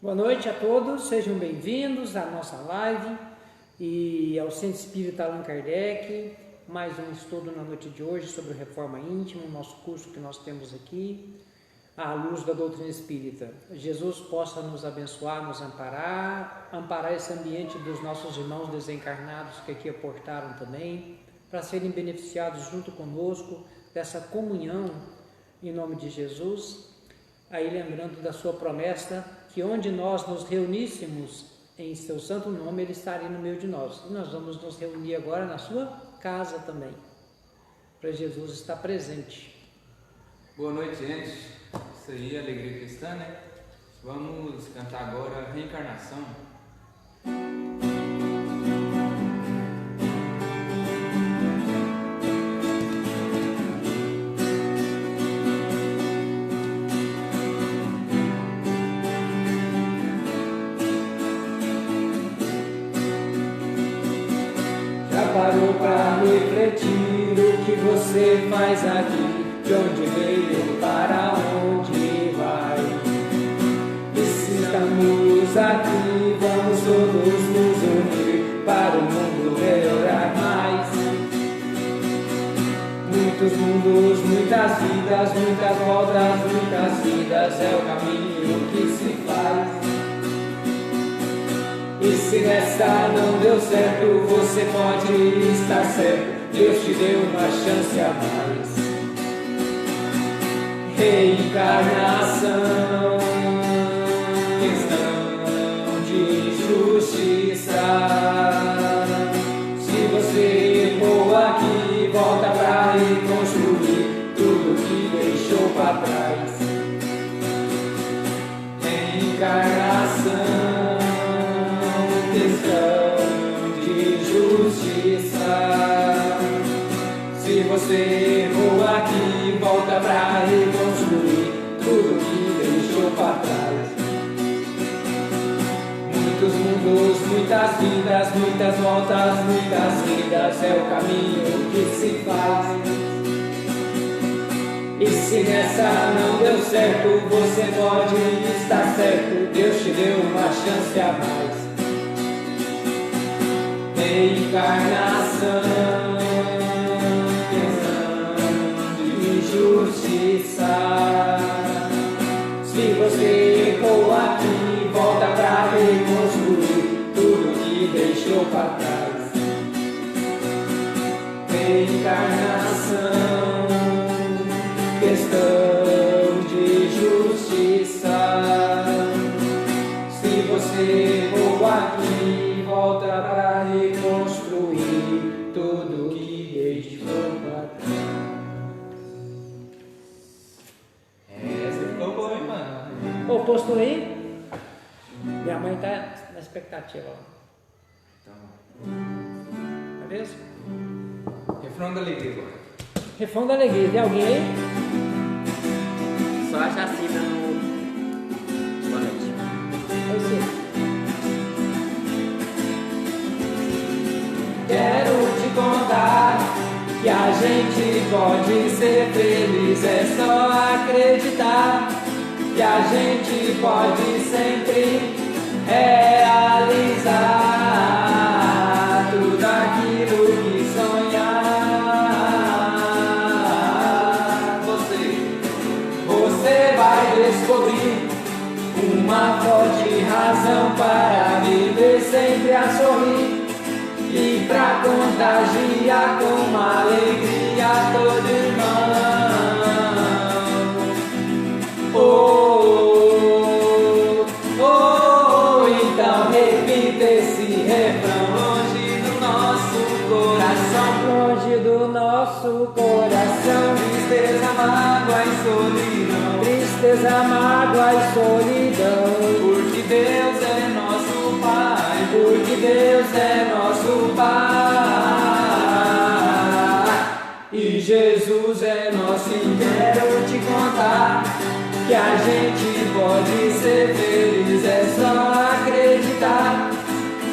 Boa noite a todos, sejam bem-vindos à nossa live e ao Centro Espírita Allan Kardec, mais um estudo na noite de hoje sobre Reforma Íntima, o nosso curso que nós temos aqui, à luz da doutrina espírita. Jesus possa nos abençoar, nos amparar esse ambiente dos nossos irmãos desencarnados que aqui aportaram também, para serem beneficiados junto conosco dessa comunhão em nome de Jesus. Aí lembrando da sua promessa, que onde nós nos reuníssemos em seu santo nome, Ele estaria no meio de nós. E nós vamos nos reunir agora na sua casa também, para Jesus estar presente. Boa noite, gente. Isso aí é Alegria Cristã, né? Vamos cantar agora Reencarnação. Parou para refletir o que você faz aqui, de onde veio, para onde vai. E se estamos aqui, vamos todos nos unir para o mundo melhorar mais. Muitos mundos, muitas vidas, muitas voltas, muitas vidas, é o caminho que se faz. E se nessa não deu certo, você pode estar certo, Deus te deu uma chance a mais. Reencarnação, questão de justiça. Se você errou aqui, volta pra reconstruir tudo que deixou pra trás. Reencarnação, se você errou aqui, volta pra reconstruir tudo que deixou pra trás. Muitos mundos, muitas vidas, muitas voltas, muitas vidas, é o caminho que se faz. E se nessa não deu certo, você pode estar certo, Deus te deu uma chance a mais. Reencarnação, questão de justiça. Se você errou aqui, volta pra reconstruir tudo que deixou pra trás. Reencarnação, questão de justiça. Se você errou aqui, volta pra reconstruir tudo que deixou pra trás. Essa ficou boa, hein, mano? Ô, postou aí? Minha mãe tá na expectativa, ó. Então, Tá vendo? refrão da alegria agora. Refrão da alegria, tem alguém aí? Só a Jacina no... Boa noite. Vai ser. Quero te contar que a gente pode ser feliz, é só acreditar que a gente pode sempre realizar tudo aquilo que sonhar. Você vai descobrir uma forte razão para viver sempre a sorrir e pra contagiar com uma alegria todo irmão. Oh, oh, oh, então repita esse refrão longe do nosso coração, Longe do nosso coração, tristeza, mágoa e solidão, tristeza, mágoa e solidão. porque Deus é nosso Pai, porque Deus é nosso Pai, e Jesus é nosso. E quero te contar que a gente pode ser feliz, é só acreditar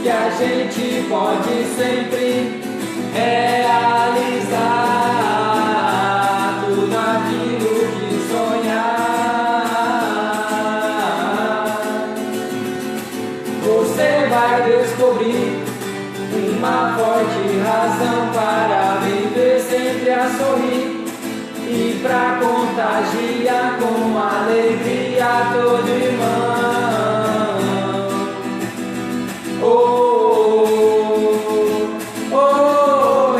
que a gente pode sempre realizar tudo aquilo que sonhar. vai descobrir uma forte razão para viver sempre a sorrir e pra contagiar com alegria todo irmão.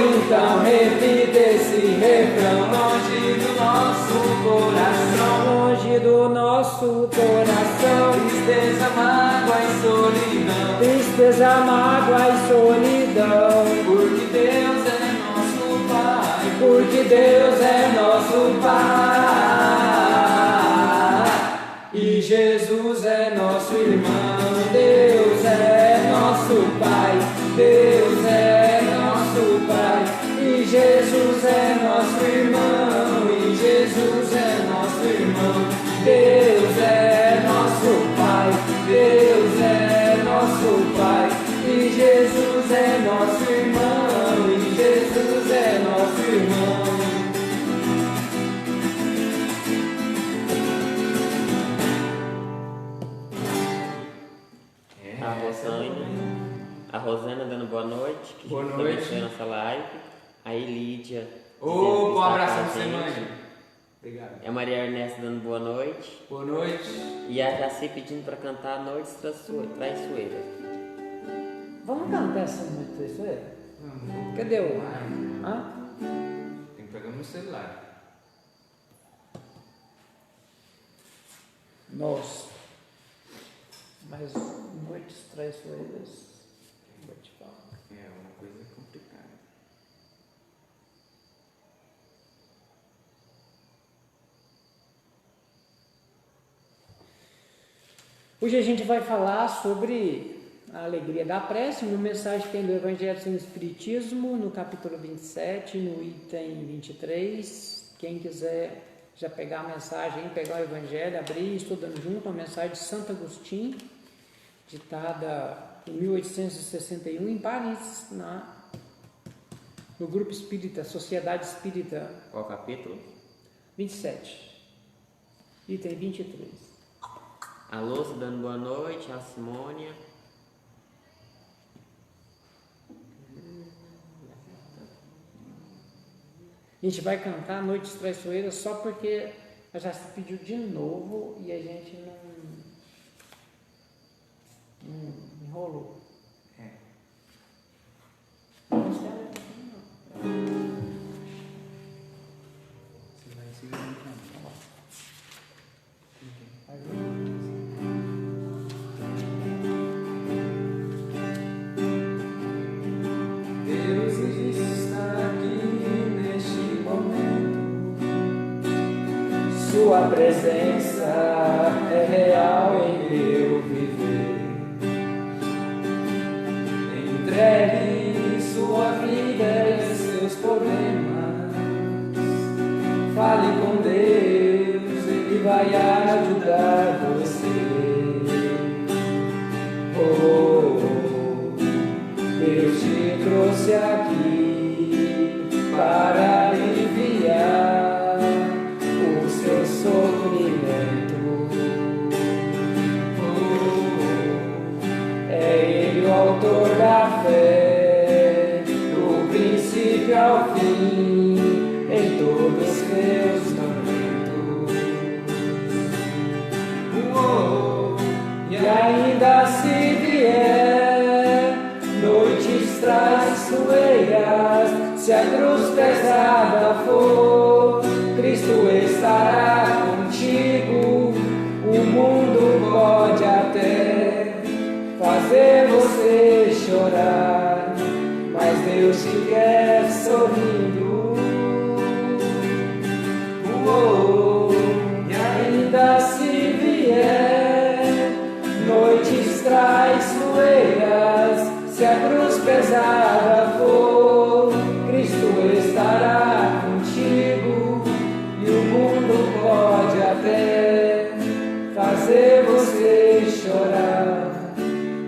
Então repita esse refrão longe do nosso coração, longe do nosso coração. Tristeza, mágoa e solidão, tristeza, mágoa e solidão. Porque Deus é nosso Pai, porque Deus é nosso Pai, e Jesus é nosso irmão. Deus é nosso Pai, Deus é nosso Pai, e Jesus é nosso irmão, e Jesus é nosso irmão. Deus é nosso Pai, Deus é nosso Pai, e Jesus é nosso irmão, e Jesus é nosso irmão. A Rosana dando boa noite, que Boa também noite. foi na nossa live. A Elídia. Ô, um abração pra você, gente. mãe. Obrigado. A Maria Ernesto dando boa noite. Boa noite. E a Jaci pedindo pra cantar Noites Traiçoeiras. Vamos cantar essa noite traiçoeira? Vamos. Cadê o... Hã? Tem que pegar meu celular. Nossa. Mas noites traiçoeiras, vou te falar. É uma coisa complicada. Hoje a gente vai falar sobre a alegria da prece, uma mensagem que tem do Evangelho sem Espiritismo, no capítulo 27, no item 23. Quem quiser já pegar a mensagem, pegar o Evangelho, abrir, estudando junto, a mensagem de Santo Agostinho, ditada em 1861 em Paris, no Grupo Espírita, Sociedade Espírita. Qual capítulo? 27, item 23. A Lúcia dando boa noite, a Simônia. A gente vai cantar Noites Traiçoeiras só porque a já se pediu de novo e a gente não enrolou. É. Não espera aqui, não. Você vai seguir no canal. Deus está aqui neste momento, Sua presença é real em meu viver. Entregue sua vida e seus problemas, fale com Deus, Ele vai ajudar você. Deus te trouxe aqui para aliviar o seu sofrimento. É Ele o autor da fé, do princípio ao fim, em todos os seus tormentos. E ainda se vier noites traiçoeiras, se a cruz pesada for, Cristo estará contigo. O mundo pode até fazer você chorar, mas Deus te quer sorrindo. E ainda se vier noites traiçoeiras, se a cruz pesada for, Cristo estará contigo. E o mundo pode até fazer você chorar,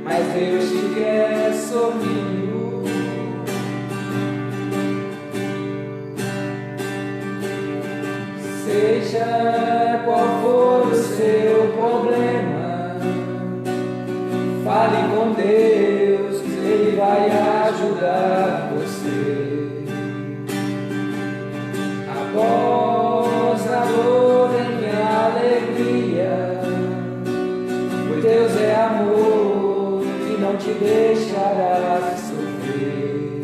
mas Deus te quer sorrindo. Seja qual for o seu problema, fale com Deus. vai ajudar você. Após a dor vem a alegria, pois Deus é amor e não te deixará sofrer.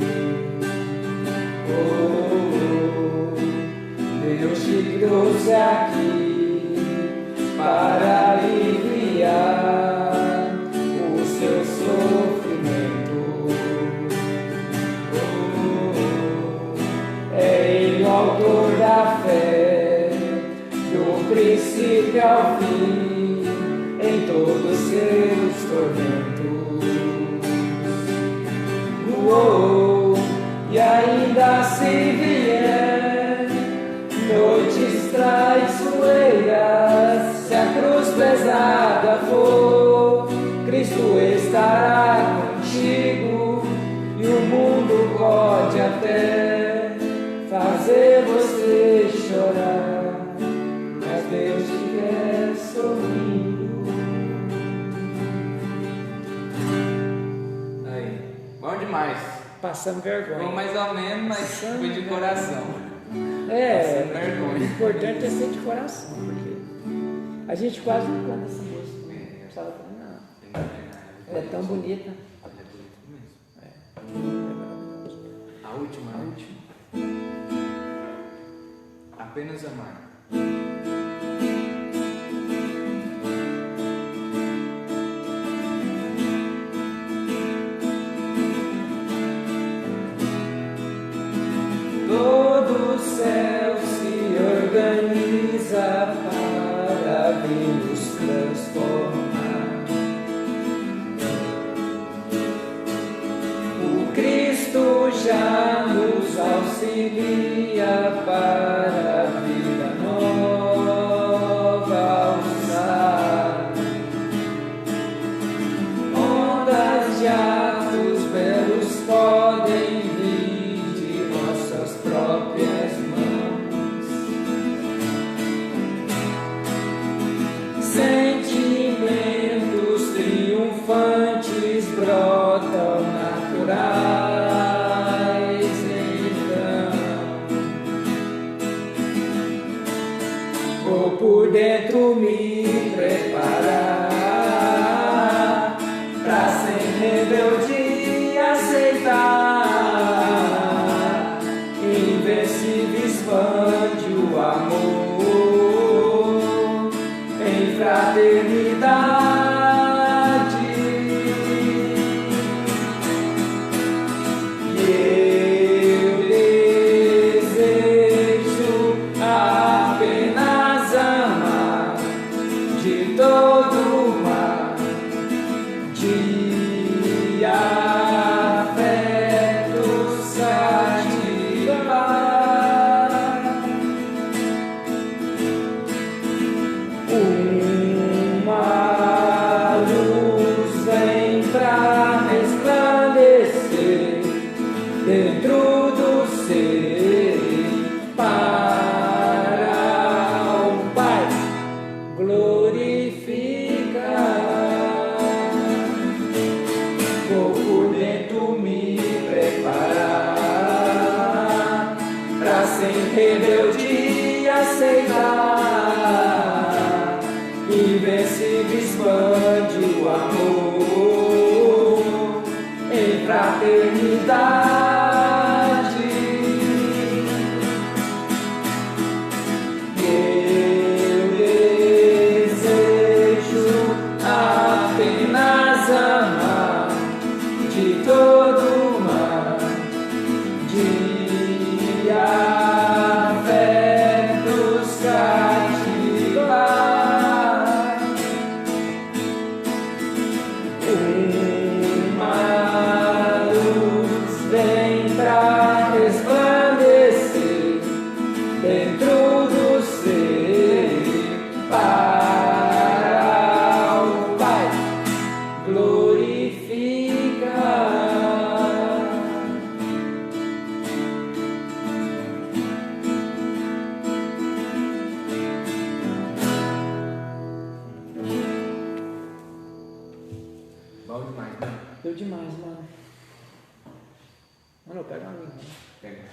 Oh, Deus te trouxe aqui para aliviar o seu sofrimento. Oh, é Ele o autor da fé, do princípio ao fim, em todos os seus tormentos. Oh, e ainda se vier noites traiçoeiras, se a cruz pesada for, Cristo estará contigo, e o mundo pode até fazer você chorar, mas Deus te quer sorrindo. Aí, bom demais. Passando vergonha. Bom, mais ou menos, mas foi de coração. É, Passando vergonha. o importante é ser de coração, porque a gente quase não canta essa música. Não precisava cantar, não. Ela é tão bonita. Ela é bonita mesmo. É maravilhoso. A última, A última. Apenas amar. Todo o céu se organiza para vir nos transformar. O Cristo já nos auxilia para a vida nova alçar. Ondas de atos belos podem vir de nossas próprias mãos. Sentimentos triunfantes brotam naturais então. Vou por dentro me preparar pra sem rebeldia aceitar. Invencível expande o amor em fraternidade. E eu desejo apenas amar de todo o mar, de afetos cativar. Uma luz vem pra resplandecer dentro do ser para o Pai glorificar. Vou por dentro me preparar pra sem rebeldia aceitar. Invencível expande o amor em fraternidade. Eu desejo apenas amar de todo o mar, de afetos cativar. Uma luz vem pra resplandecer dentro do ser para o Pai glorificar. Bom demais, né? Deu demais, mano. Não, pega uma minha. Pega.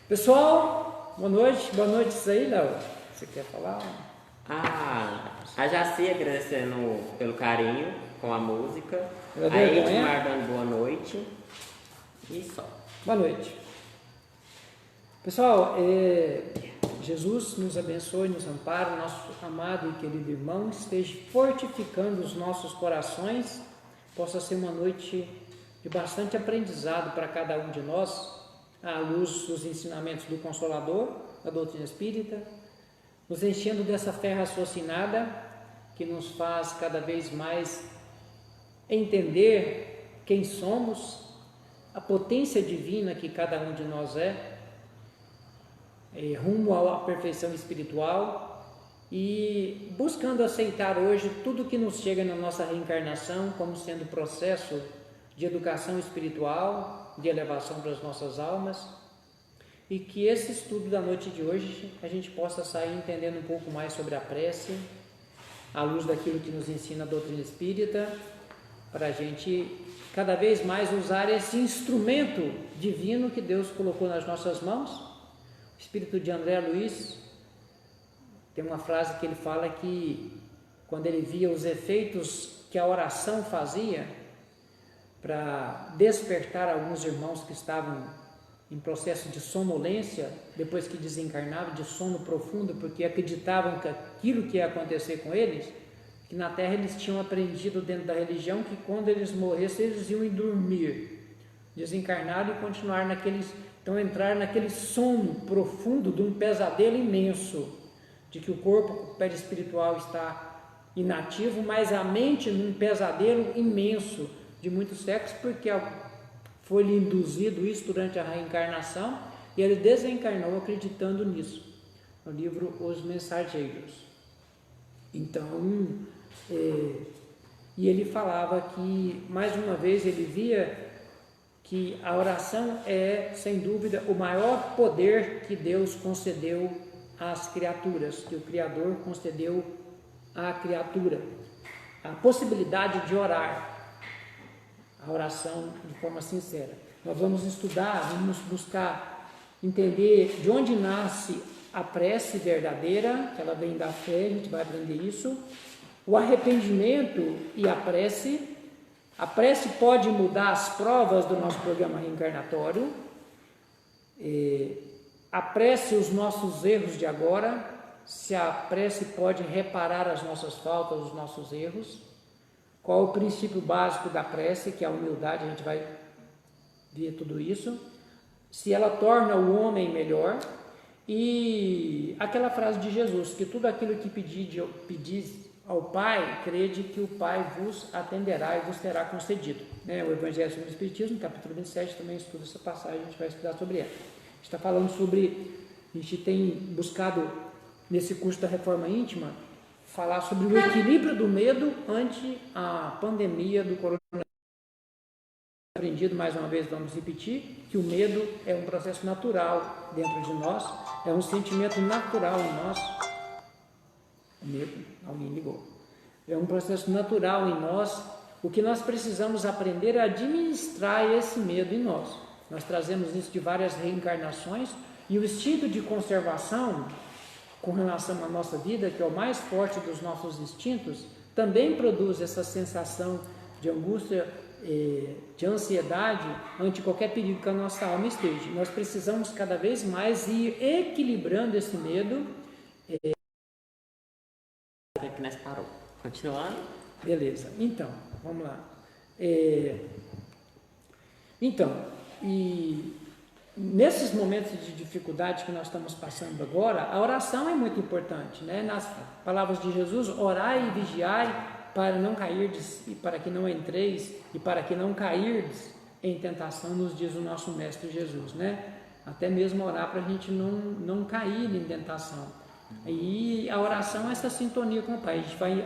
Pessoal, boa noite isso aí, Léo. Você quer falar? A Jaci agradecendo pelo carinho com a música. Ela A veio amanhã? Edmar dando boa noite. E só. Boa noite. Pessoal, Jesus nos abençoe, nos ampare, nosso amado e querido irmão, esteja fortificando os nossos corações, possa ser uma noite de bastante aprendizado para cada um de nós, à luz dos ensinamentos do Consolador, da doutrina espírita, nos enchendo dessa fé raciocinada que nos faz cada vez mais entender quem somos, a potência divina que cada um de nós rumo à perfeição espiritual e buscando aceitar hoje tudo que nos chega na nossa reencarnação como sendo processo de educação espiritual, de elevação para as nossas almas, e que esse estudo da noite de hoje a gente possa sair entendendo um pouco mais sobre a prece, à luz daquilo que nos ensina a doutrina espírita, para a gente cada vez mais usar esse instrumento divino que Deus colocou nas nossas mãos. O espírito de André Luiz tem uma frase que ele fala que quando ele via os efeitos que a oração fazia para despertar alguns irmãos que estavam em processo de sonolência, depois que desencarnavam, de sono profundo, porque acreditavam que aquilo que ia acontecer com eles, que na Terra eles tinham aprendido dentro da religião que quando eles morressem eles iam dormir, desencarnaram e continuar então entrar naquele sono profundo de um pesadelo imenso, de que o corpo perispiritual está inativo, mas a mente num pesadelo imenso de muitos séculos, porque foi-lhe induzido isso durante a reencarnação e ele desencarnou acreditando nisso, no livro Os Mensageiros. Então, e ele falava que, mais uma vez, ele via que a oração é, sem dúvida, o maior poder que Deus concedeu às criaturas, que o Criador concedeu à criatura, a possibilidade de orar, a oração de forma sincera. Nós vamos estudar, vamos buscar entender de onde nasce a prece verdadeira, que ela vem da fé, a gente vai aprender isso, o arrependimento e a prece. A prece pode mudar as provas do nosso programa reencarnatório, a prece os nossos erros de agora, se a prece pode reparar as nossas faltas, os nossos erros, qual o princípio básico da prece, que é a humildade, a gente vai ver tudo isso, se ela torna o homem melhor, e aquela frase de Jesus, que tudo aquilo que pedis ao Pai, crede que o Pai vos atenderá e vos terá concedido. O Evangelho segundo o Espiritismo, capítulo 27, também estuda essa passagem, a gente vai estudar sobre ela. A gente está falando a gente tem buscado, nesse curso da Reforma Íntima, falar sobre o equilíbrio do medo ante a pandemia do coronavírus. Aprendido, mais uma vez, vamos repetir, que o medo é um processo natural dentro de nós, é um sentimento natural em nós. O medo, alguém ligou. É um processo natural em nós. O que nós precisamos aprender é administrar esse medo em nós. Nós trazemos isso de várias reencarnações, e o instinto de conservação com relação à nossa vida, que é o mais forte dos nossos instintos, também produz essa sensação de angústia, de ansiedade ante qualquer perigo que a nossa alma esteja. Nós precisamos cada vez mais ir equilibrando esse medo. Que nós parou. Continuando? Beleza, então, vamos lá. E nesses momentos de dificuldade que nós estamos passando agora, a oração é muito importante, né? Nas palavras de Jesus, orai e vigiai para não cairdes, e para que não entreis, e para que não cairdes em tentação, nos diz o nosso Mestre Jesus, né? Até mesmo orar para a gente não cair em tentação. E a oração é essa sintonia com o Pai. A gente vai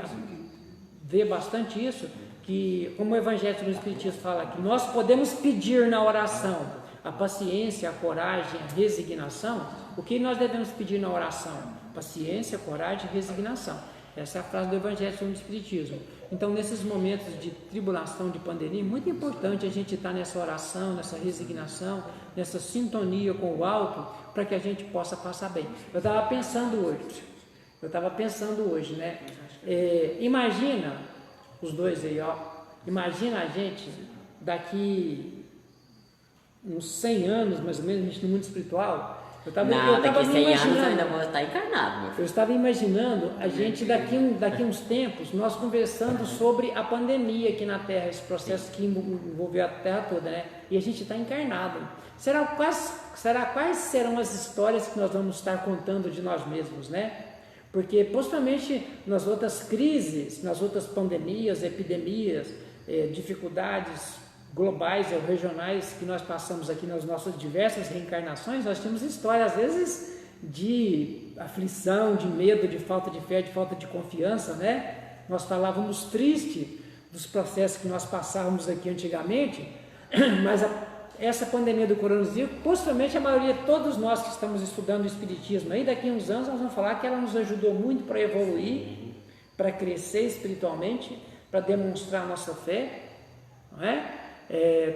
ver bastante isso, que como o Evangelho do Espiritismo fala, que nós podemos pedir na oração a paciência, a coragem, a resignação. O que nós devemos pedir na oração? Paciência, coragem e resignação. Essa é a frase do Evangelho segundo o Espiritismo. Então, nesses momentos de tribulação, de pandemia, é muito importante a gente estar nessa oração, nessa resignação, nessa sintonia com o alto, para que a gente possa passar bem. Eu estava pensando hoje, né? Imagina, os dois aí, ó, imagina a gente daqui uns 100 anos, mais ou menos, no mundo espiritual. Daqui 100 anos eu ainda vou estar encarnado. Eu estava imaginando a gente daqui uns tempos, nós conversando sobre a pandemia aqui na Terra, esse processo que envolveu a Terra toda, né? E a gente está encarnado. Quais serão as histórias que nós vamos estar contando de nós mesmos, né? Porque possivelmente nas outras crises, nas outras pandemias, epidemias, dificuldades globais ou regionais que nós passamos aqui nas nossas diversas reencarnações, nós temos histórias, às vezes, de aflição, de medo, de falta de fé, de falta de confiança, né? Nós falávamos triste dos processos que nós passávamos aqui antigamente, mas essa pandemia do coronavírus, possivelmente a maioria, todos nós que estamos estudando o Espiritismo, aí daqui a uns anos nós vamos falar que ela nos ajudou muito para evoluir, para crescer espiritualmente, para demonstrar a nossa fé, não é?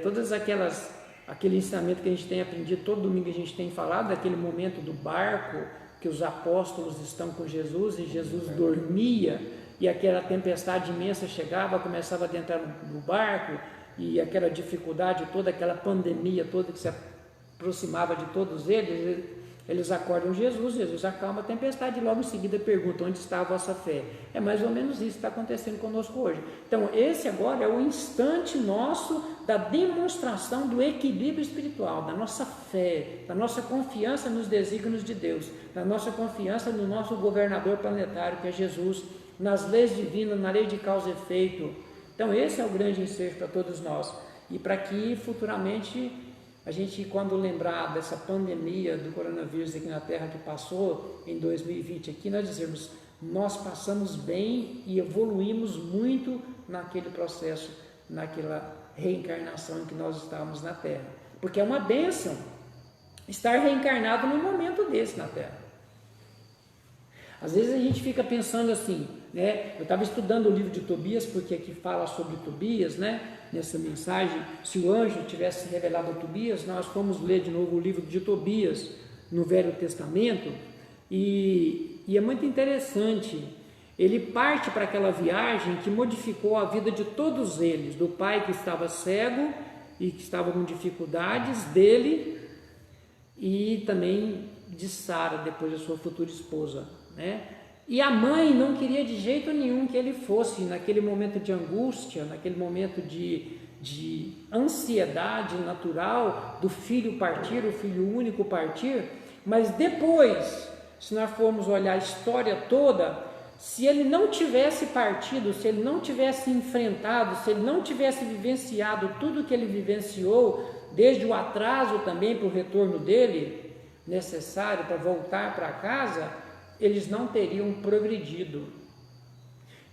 Todas aquele ensinamento que a gente tem aprendido, todo domingo a gente tem falado, daquele momento do barco, que os apóstolos estão com Jesus e Jesus dormia, e aquela tempestade imensa chegava, começava a adentrar no barco, e aquela dificuldade toda, aquela pandemia toda que se aproximava de todos eles acordam Jesus acalma a tempestade e logo em seguida pergunta: onde está a vossa fé? É mais ou menos isso que está acontecendo conosco hoje. Então esse agora é o instante nosso da demonstração do equilíbrio espiritual, da nossa fé, da nossa confiança nos desígnios de Deus, da nossa confiança no nosso governador planetário que é Jesus, nas leis divinas, na lei de causa e efeito. Então esse é o grande ensejo para todos nós, e para que futuramente a gente, quando lembrar dessa pandemia do coronavírus aqui na Terra que passou em 2020 aqui, nós dizemos: nós passamos bem e evoluímos muito naquele processo, naquela reencarnação em que nós estávamos na Terra, porque é uma bênção estar reencarnado num momento desse na Terra. Às vezes a gente fica pensando assim, né? Eu estava estudando o livro de Tobias, porque aqui fala sobre Tobias, né? Nessa mensagem, se o anjo tivesse revelado a Tobias, nós fomos ler de novo o livro de Tobias no Velho Testamento, e é muito interessante. Ele parte para aquela viagem que modificou a vida de todos eles, do pai que estava cego e que estava com dificuldades, dele e também de Sara, depois da sua futura esposa, né? E a mãe não queria de jeito nenhum que ele fosse, naquele momento de angústia, naquele momento de ansiedade natural do filho partir, o filho único partir. Mas depois, se nós formos olhar a história toda, se ele não tivesse partido, se ele não tivesse enfrentado, se ele não tivesse vivenciado tudo que ele vivenciou, desde o atraso também para o retorno dele, necessário para voltar para casa, eles não teriam progredido.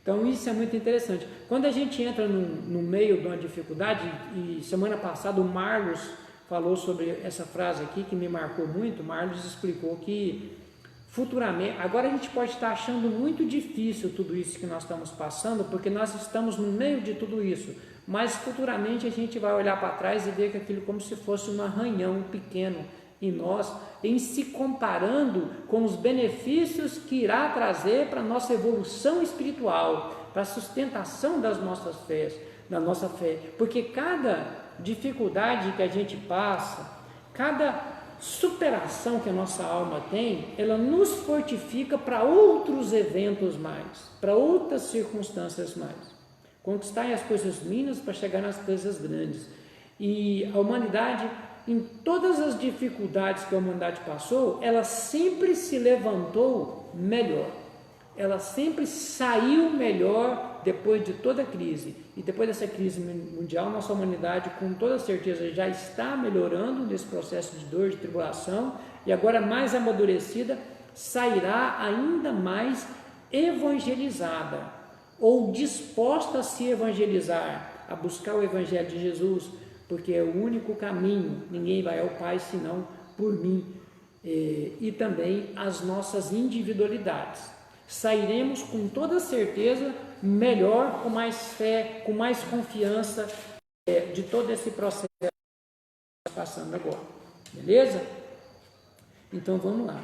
Então isso é muito interessante. Quando a gente entra no meio de uma dificuldade, e semana passada o Marlos falou sobre essa frase aqui que me marcou muito. O Marlos explicou que futuramente, agora a gente pode estar achando muito difícil tudo isso que nós estamos passando, porque nós estamos no meio de tudo isso, mas futuramente a gente vai olhar para trás e ver que aquilo como se fosse um arranhão pequeno em nós, em se comparando com os benefícios que irá trazer para a nossa evolução espiritual, para a sustentação das nossas fés, da nossa fé, porque cada dificuldade que a gente passa, cada superação que a nossa alma tem, ela nos fortifica para outros eventos mais, para outras circunstâncias mais, conquistar as coisas mínimas para chegar nas coisas grandes. E a humanidade, em todas as dificuldades que a humanidade passou, ela sempre se levantou melhor, ela sempre saiu melhor depois de toda a crise. E depois dessa crise mundial, nossa humanidade com toda certeza já está melhorando nesse processo de dor, de tribulação, e agora mais amadurecida, sairá ainda mais evangelizada, ou disposta a se evangelizar, a buscar o evangelho de Jesus, porque é o único caminho, ninguém vai ao Pai senão por mim, e também as nossas individualidades. sairemos com toda certeza melhor, com mais fé, com mais confiança de todo esse processo que está passando agora. Beleza? Então vamos lá.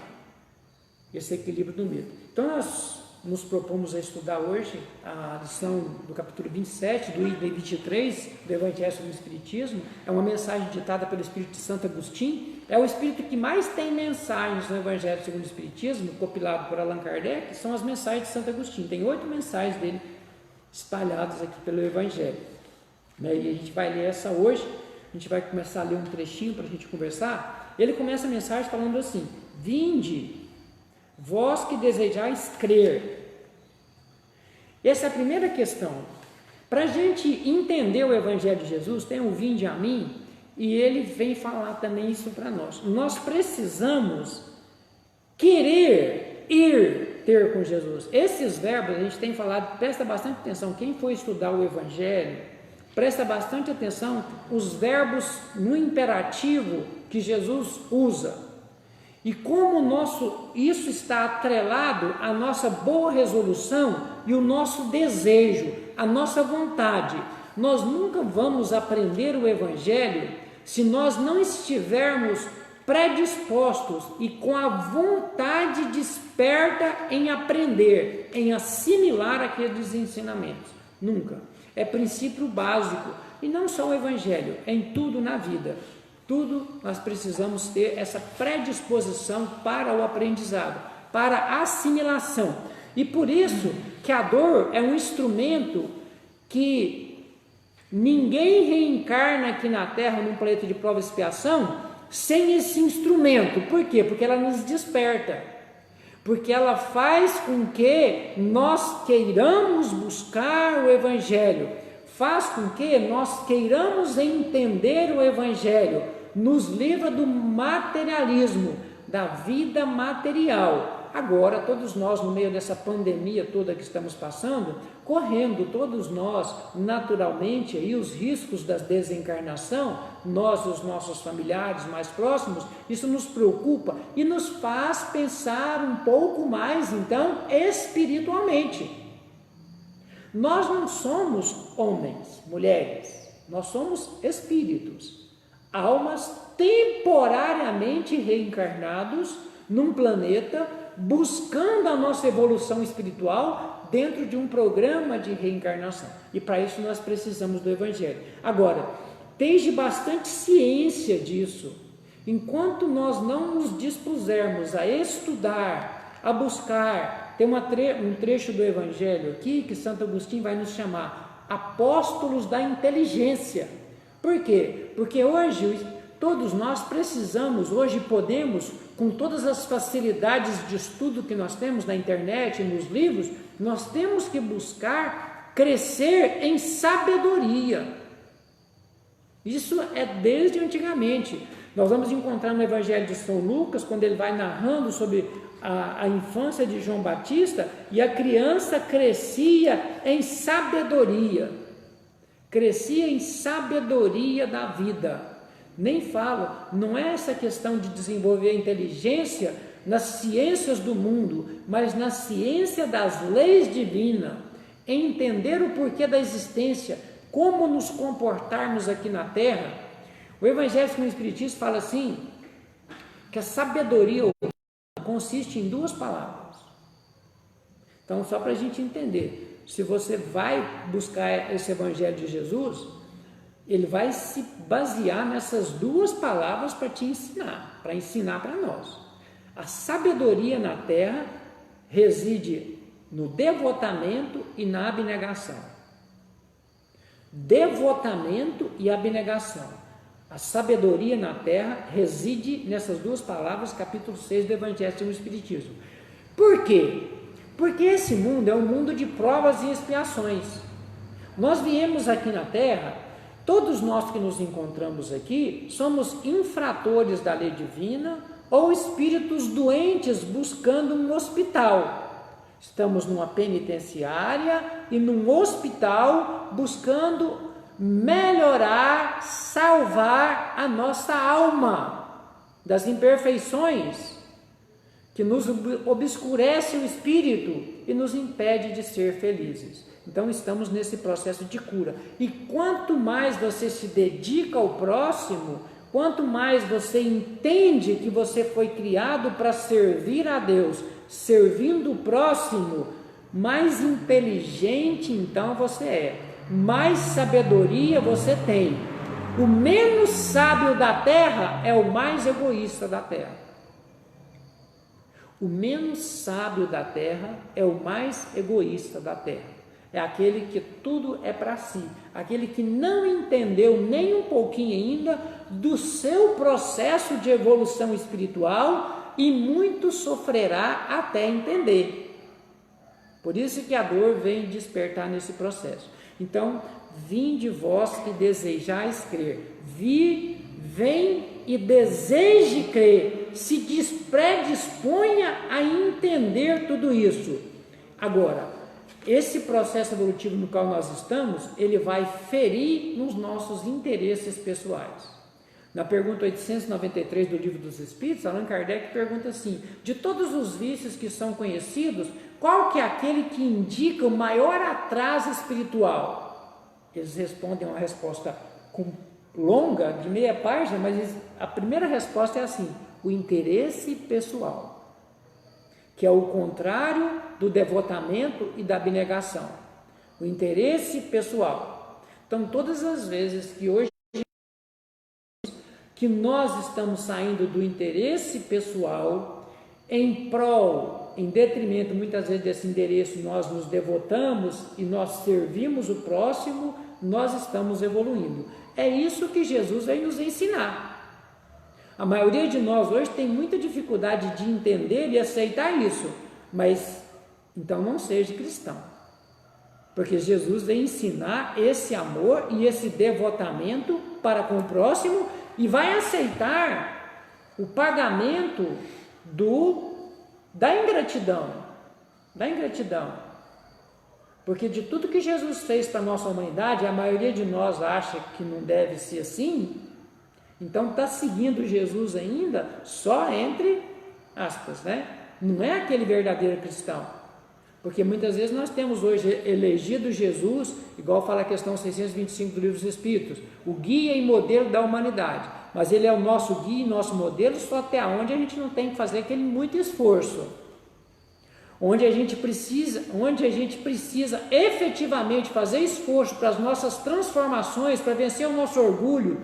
Esse equilíbrio do medo. Então nós nos propomos a estudar hoje a lição do capítulo 27, do item 23 do Evangelho sobre o Espiritismo. É uma mensagem ditada pelo Espírito de Santo Agostinho. É o Espírito que mais tem mensagens no Evangelho segundo o Espiritismo, compilado por Allan Kardec, são as mensagens de Santo Agostinho. Tem 8 mensagens dele espalhadas aqui pelo Evangelho. E a gente vai ler essa hoje. A gente vai começar a ler um trechinho para a gente conversar. Ele começa a mensagem falando assim: vinde, vós que desejais crer. Essa é a primeira questão. Para a gente entender o Evangelho de Jesus, tem um vinde a mim, e ele vem falar também isso para nós. Nós precisamos querer ir ter com Jesus. Esses verbos a gente tem falado, presta bastante atenção. Quem for estudar o Evangelho, presta bastante atenção os verbos no imperativo que Jesus usa. E como isso está atrelado à nossa boa resolução e o nosso desejo, a nossa vontade. Nós nunca vamos aprender o Evangelho se nós não estivermos predispostos e com a vontade desperta em aprender, em assimilar aqueles ensinamentos. Nunca. É princípio básico. E não só o Evangelho, é em tudo na vida. Tudo nós precisamos ter essa predisposição para o aprendizado, para a assimilação. E por isso que a dor é um instrumento que ninguém reencarna aqui na Terra, num planeta de prova e expiação, sem esse instrumento. Por quê? Porque ela nos desperta. Porque ela faz com que nós queiramos buscar o Evangelho. Faz com que nós queiramos entender o Evangelho. Nos livra do materialismo, da vida material. Agora, todos nós, no meio dessa pandemia toda que estamos passando, correndo todos nós, naturalmente, aí, os riscos da desencarnação, nós e os nossos familiares mais próximos, isso nos preocupa e nos faz pensar um pouco mais, então, espiritualmente. Nós não somos homens, mulheres, nós somos espíritos. Almas temporariamente reencarnados num planeta, buscando a nossa evolução espiritual dentro de um programa de reencarnação. E para isso nós precisamos do Evangelho. Agora, tenha bastante ciência disso. Enquanto nós não nos dispusermos a estudar, a buscar, tem um trecho do Evangelho aqui que Santo Agostinho vai nos chamar apóstolos da inteligência. Por quê? Porque hoje todos nós precisamos, hoje podemos, com todas as facilidades de estudo que nós temos na internet, nos livros, nós temos que buscar crescer em sabedoria. Isso é desde antigamente. Nós vamos encontrar no Evangelho de São Lucas, quando ele vai narrando sobre a infância de João Batista, e a criança crescia em sabedoria. Crescia em sabedoria da vida. Nem falo, não é essa questão de desenvolver a inteligência nas ciências do mundo, mas na ciência das leis divinas, em entender o porquê da existência, como nos comportarmos aqui na Terra. O Evangelho segundo o Espiritismo fala assim, que a sabedoria consiste em 2 palavras. Então, só para a gente entender, se você vai buscar esse Evangelho de Jesus, ele vai se basear nessas 2 palavras para te ensinar, para ensinar para nós. A sabedoria na Terra reside no devotamento e na abnegação. Devotamento e abnegação. A sabedoria na Terra reside nessas 2 palavras, capítulo 6 do Evangelho segundo o Espiritismo. Por quê? Porque esse mundo é um mundo de provas e expiações. Nós viemos aqui na Terra, todos nós que nos encontramos aqui, somos infratores da lei divina ou espíritos doentes buscando um hospital. Estamos numa penitenciária e num hospital buscando melhorar, salvar a nossa alma das imperfeições que nos obscurece o espírito e nos impede de ser felizes. Então estamos nesse processo de cura. E quanto mais você se dedica ao próximo, quanto mais você entende que você foi criado para servir a Deus, servindo o próximo, mais inteligente então você é, mais sabedoria você tem. O menos sábio da terra é o mais egoísta da terra. O menos sábio da terra é o mais egoísta da terra. É aquele que tudo é para si, aquele que não entendeu nem um pouquinho ainda do seu processo de evolução espiritual e muito sofrerá até entender. Por isso que a dor vem despertar nesse processo. Então, vinde vós que desejais crer, vem e deseje crer, se predisponha a entender tudo isso. Agora, esse processo evolutivo no qual nós estamos, ele vai ferir nos nossos interesses pessoais. Na pergunta 893 do Livro dos Espíritos, Allan Kardec pergunta assim: de todos os vícios que são conhecidos, qual que é aquele que indica o maior atraso espiritual? Eles respondem uma resposta longa, de meia página, mas a primeira resposta é assim: o interesse pessoal, que é o contrário do devotamento e da abnegação. O interesse pessoal. Então, todas as vezes que hoje que nós estamos saindo do interesse pessoal em prol, em detrimento muitas vezes desse interesse, nós nos devotamos e nós servimos o próximo, nós estamos evoluindo. É isso que Jesus veio nos ensinar. A maioria de nós hoje tem muita dificuldade de entender e aceitar isso, mas então não seja cristão, porque Jesus veio ensinar esse amor e esse devotamento para com o próximo e vai aceitar o pagamento da ingratidão, porque de tudo que Jesus fez para a nossa humanidade, a maioria de nós acha que não deve ser assim. Então está seguindo Jesus ainda só entre aspas, né? Não é aquele verdadeiro cristão, porque muitas vezes nós temos hoje elegido Jesus, igual fala a questão 625 do Livro dos Espíritos, o guia e modelo da humanidade, mas ele é o nosso guia e nosso modelo só até onde a gente não tem que fazer aquele muito esforço, onde a gente precisa efetivamente fazer esforço para as nossas transformações, para vencer o nosso orgulho,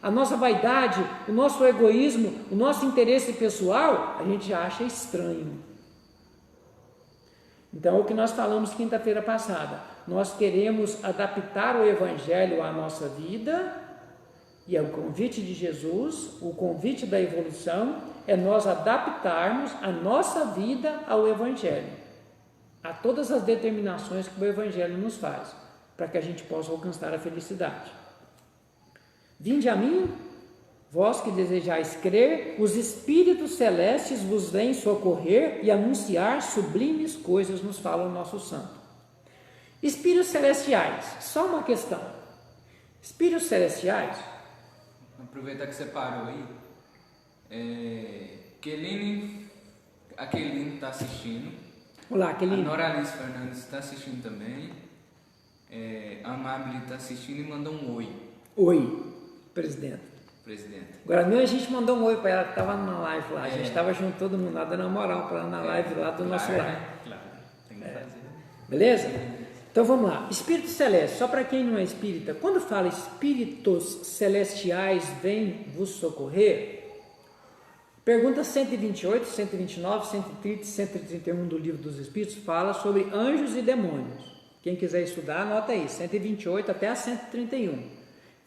a nossa vaidade, o nosso egoísmo, o nosso interesse pessoal, a gente acha estranho. Então, é o que nós falamos quinta-feira passada, nós queremos adaptar o Evangelho à nossa vida, e é o convite de Jesus, o convite da evolução, é nós adaptarmos a nossa vida ao Evangelho, a todas as determinações que o Evangelho nos faz, para que a gente possa alcançar a felicidade. Vinde a mim, vós que desejais crer, os espíritos celestes vos vêm socorrer e anunciar sublimes coisas, nos fala o nosso santo. Espíritos celestiais, só uma questão. Espíritos celestiais... Aproveitar que você parou aí, a Keline está assistindo. Olá, Keline. A Noralice Fernandes está assistindo também. A Amabile está assistindo e mandou um oi. Oi, presidente. Agora mesmo a gente mandou um oi para ela que estava na live lá. A gente estava junto todo mundo lá, dando uma moral para ela na live lá do nosso lar. Claro, tem que fazer. Beleza? Então vamos lá. Espírito celeste, só para quem não é espírita, quando fala espíritos celestiais vêm vos socorrer, pergunta 128, 129, 130 e 131 do Livro dos Espíritos fala sobre anjos e demônios. Quem quiser estudar, anota aí, 128 até a 131.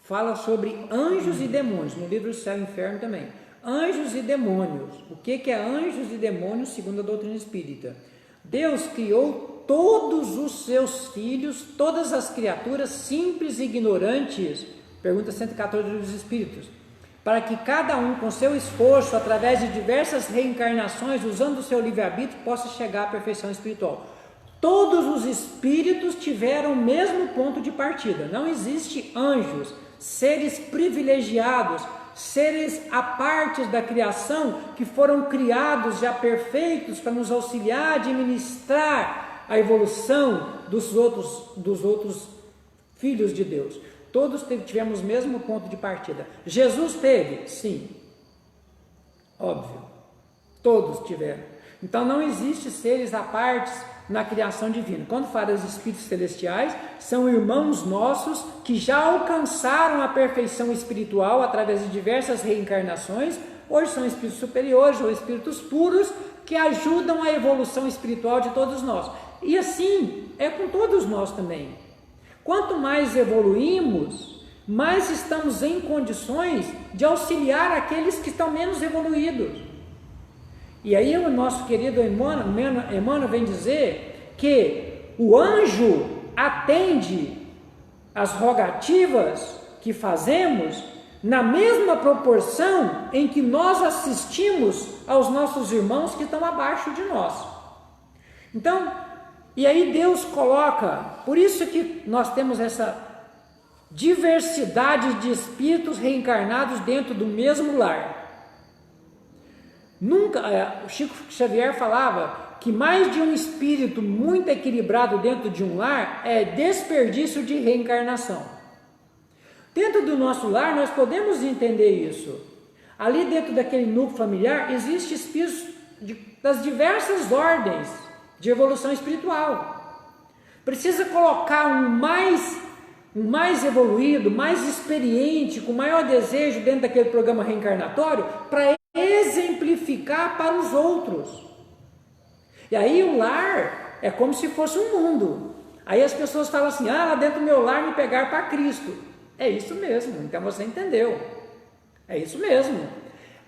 Fala sobre anjos e demônios, no livro Céu e Inferno também. Anjos e demônios. O que é anjos e demônios segundo a doutrina espírita? Deus criou todos os seus filhos, todas as criaturas simples e ignorantes, pergunta 114 do Livro dos Espíritos, para que cada um com seu esforço, através de diversas reencarnações, usando o seu livre-arbítrio, possa chegar à perfeição espiritual. Todos os espíritos tiveram o mesmo ponto de partida. Não existe anjos, seres privilegiados, seres à parte da criação, que foram criados já perfeitos para nos auxiliar a administrar a evolução dos outros filhos de Deus. Todos tivemos o mesmo ponto de partida. Jesus teve? Sim. Óbvio. Todos tiveram. Então não existe seres à parte na criação divina. Quando fala dos espíritos celestiais, são irmãos nossos que já alcançaram a perfeição espiritual através de diversas reencarnações. Hoje são espíritos superiores ou espíritos puros que ajudam a evolução espiritual de todos nós. E assim é com todos nós também. Quanto mais evoluímos, mais estamos em condições de auxiliar aqueles que estão menos evoluídos. E aí o nosso querido Emmanuel vem dizer que o anjo atende às rogativas que fazemos na mesma proporção em que nós assistimos aos nossos irmãos que estão abaixo de nós. Então, e aí Deus coloca, por isso que nós temos essa diversidade de espíritos reencarnados dentro do mesmo lar. O Chico Xavier falava que mais de um espírito muito equilibrado dentro de um lar é desperdício de reencarnação. Dentro do nosso lar nós podemos entender isso. Ali dentro daquele núcleo familiar existem espíritos das diversas ordens de evolução espiritual. Precisa colocar um mais evoluído, mais experiente, com maior desejo dentro daquele programa reencarnatório para exemplificar para os outros. E aí o lar é como se fosse um mundo. Aí as pessoas falam assim: lá dentro do meu lar me pegar para Cristo. É isso mesmo, então você entendeu. É isso mesmo.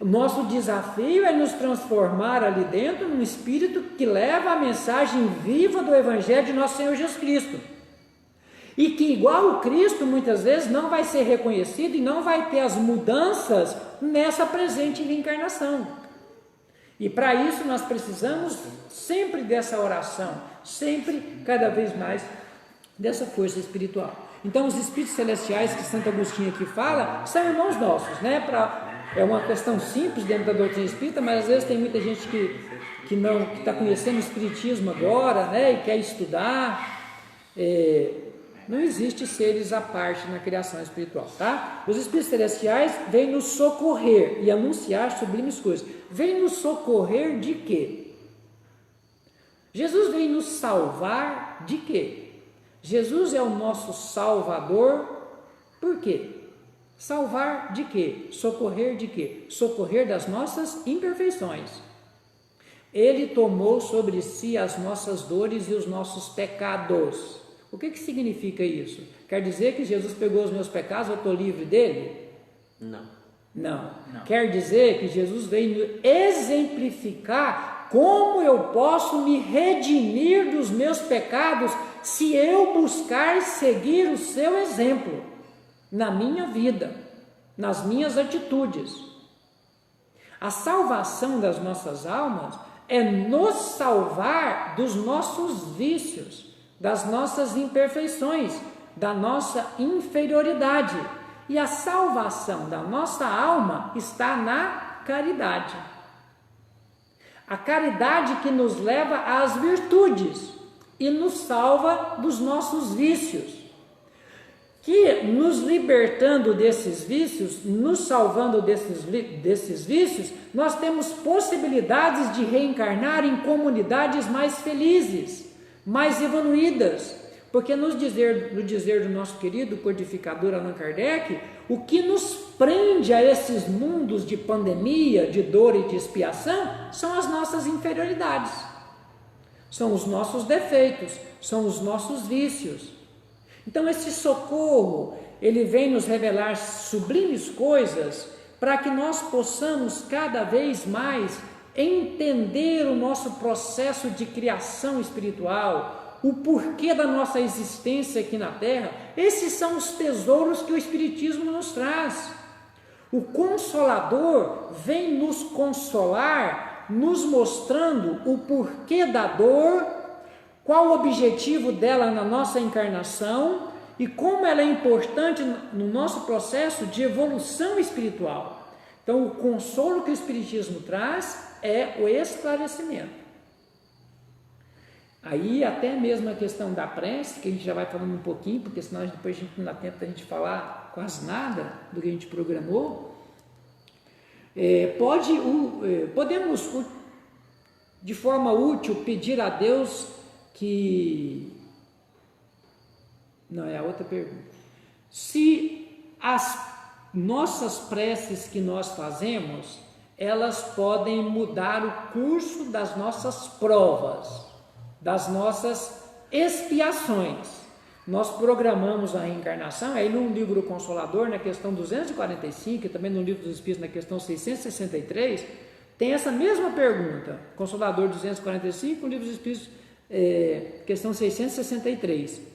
O nosso desafio é nos transformar ali dentro num espírito que leva a mensagem viva do Evangelho de nosso Senhor Jesus Cristo. E que, igual o Cristo, muitas vezes não vai ser reconhecido e não vai ter as mudanças nessa presente reencarnação. E para isso nós precisamos sempre dessa oração, sempre, cada vez mais, dessa força espiritual. Então os espíritos celestiais que Santo Agostinho aqui fala, são irmãos nossos, né? É uma questão simples dentro da doutrina espírita, mas às vezes tem muita gente que está conhecendo o espiritismo agora, né? E quer estudar. Não existe seres à parte na criação espiritual, tá? Os espíritos celestiais vêm nos socorrer e anunciar sublimes coisas. Vêm nos socorrer de quê? Jesus vem nos salvar de quê? Jesus é o nosso Salvador. Por quê? Salvar de quê? Socorrer de quê? Socorrer das nossas imperfeições. Ele tomou sobre si as nossas dores e os nossos pecados. O que significa isso? Quer dizer que Jesus pegou os meus pecados, eu estou livre dele? Não. Quer dizer que Jesus veio exemplificar como eu posso me redimir dos meus pecados se eu buscar seguir o seu exemplo na minha vida, nas minhas atitudes. A salvação das nossas almas é nos salvar dos nossos vícios, das nossas imperfeições, da nossa inferioridade. E a salvação da nossa alma está na caridade. A caridade que nos leva às virtudes e nos salva dos nossos vícios. Que nos libertando desses vícios, nos salvando desses vícios, nós temos possibilidades de reencarnar em comunidades mais felizes, mais evoluídas, porque no dizer do nosso querido codificador Allan Kardec, o que nos prende a esses mundos de pandemia, de dor e de expiação, são as nossas inferioridades, são os nossos defeitos, são os nossos vícios. Então esse socorro, ele vem nos revelar sublimes coisas, para que nós possamos cada vez mais entender o nosso processo de criação espiritual, o porquê da nossa existência aqui na Terra. Esses são os tesouros que o Espiritismo nos traz. O Consolador vem nos consolar, nos mostrando o porquê da dor, qual o objetivo dela na nossa encarnação e como ela é importante no nosso processo de evolução espiritual. Então, o consolo que o Espiritismo traz é o esclarecimento. Aí, até mesmo a questão da prece, que a gente já vai falando um pouquinho, porque senão depois a gente não dá tempo da gente falar quase nada do que a gente programou. Podemos, de forma útil, pedir a Deus que... Não, é a outra pergunta. Se as nossas preces que nós fazemos, elas podem mudar o curso das nossas provas, das nossas expiações. Nós programamos a reencarnação, aí no livro Consolador, na questão 245, e também no livro dos Espíritos, na questão 663, tem essa mesma pergunta. Consolador 245, no livro dos Espíritos, questão 663.